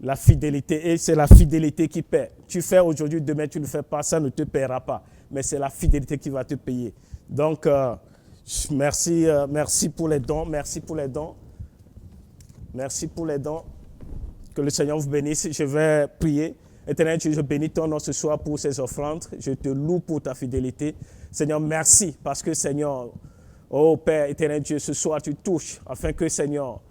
[SPEAKER 3] La fidélité, et c'est la fidélité qui paie. Tu fais aujourd'hui, demain tu ne fais pas, ça ne te paiera pas. Mais c'est la fidélité qui va te payer. Donc, merci pour les dons, merci pour les dons. Merci pour les dons. Que le Seigneur vous bénisse. Je vais prier. Éternel Dieu, je bénis ton nom ce soir pour ces offrandes. Je te loue pour ta fidélité. Seigneur, merci parce que Seigneur, oh Père éternel Dieu, ce soir tu touches afin que Seigneur,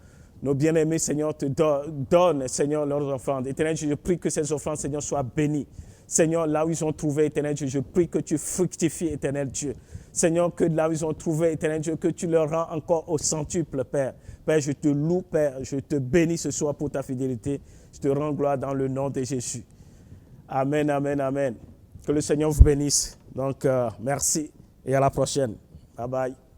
[SPEAKER 3] nos bien-aimés, Seigneur, te donnent, Seigneur, leurs offrandes. Éternel Dieu, je prie que ces offrandes, Seigneur, soient bénies. Seigneur, là où ils ont trouvé, éternel Dieu, je prie que tu fructifies, éternel Dieu. Seigneur, que là où ils ont trouvé, éternel Dieu, que tu leur rends encore au centuple, Père. Père, je te loue, Père, je te bénis ce soir pour ta fidélité. Je te rends gloire dans le nom de Jésus. Amen, amen, amen. Que le Seigneur vous bénisse. Donc, merci et à la prochaine. Bye bye.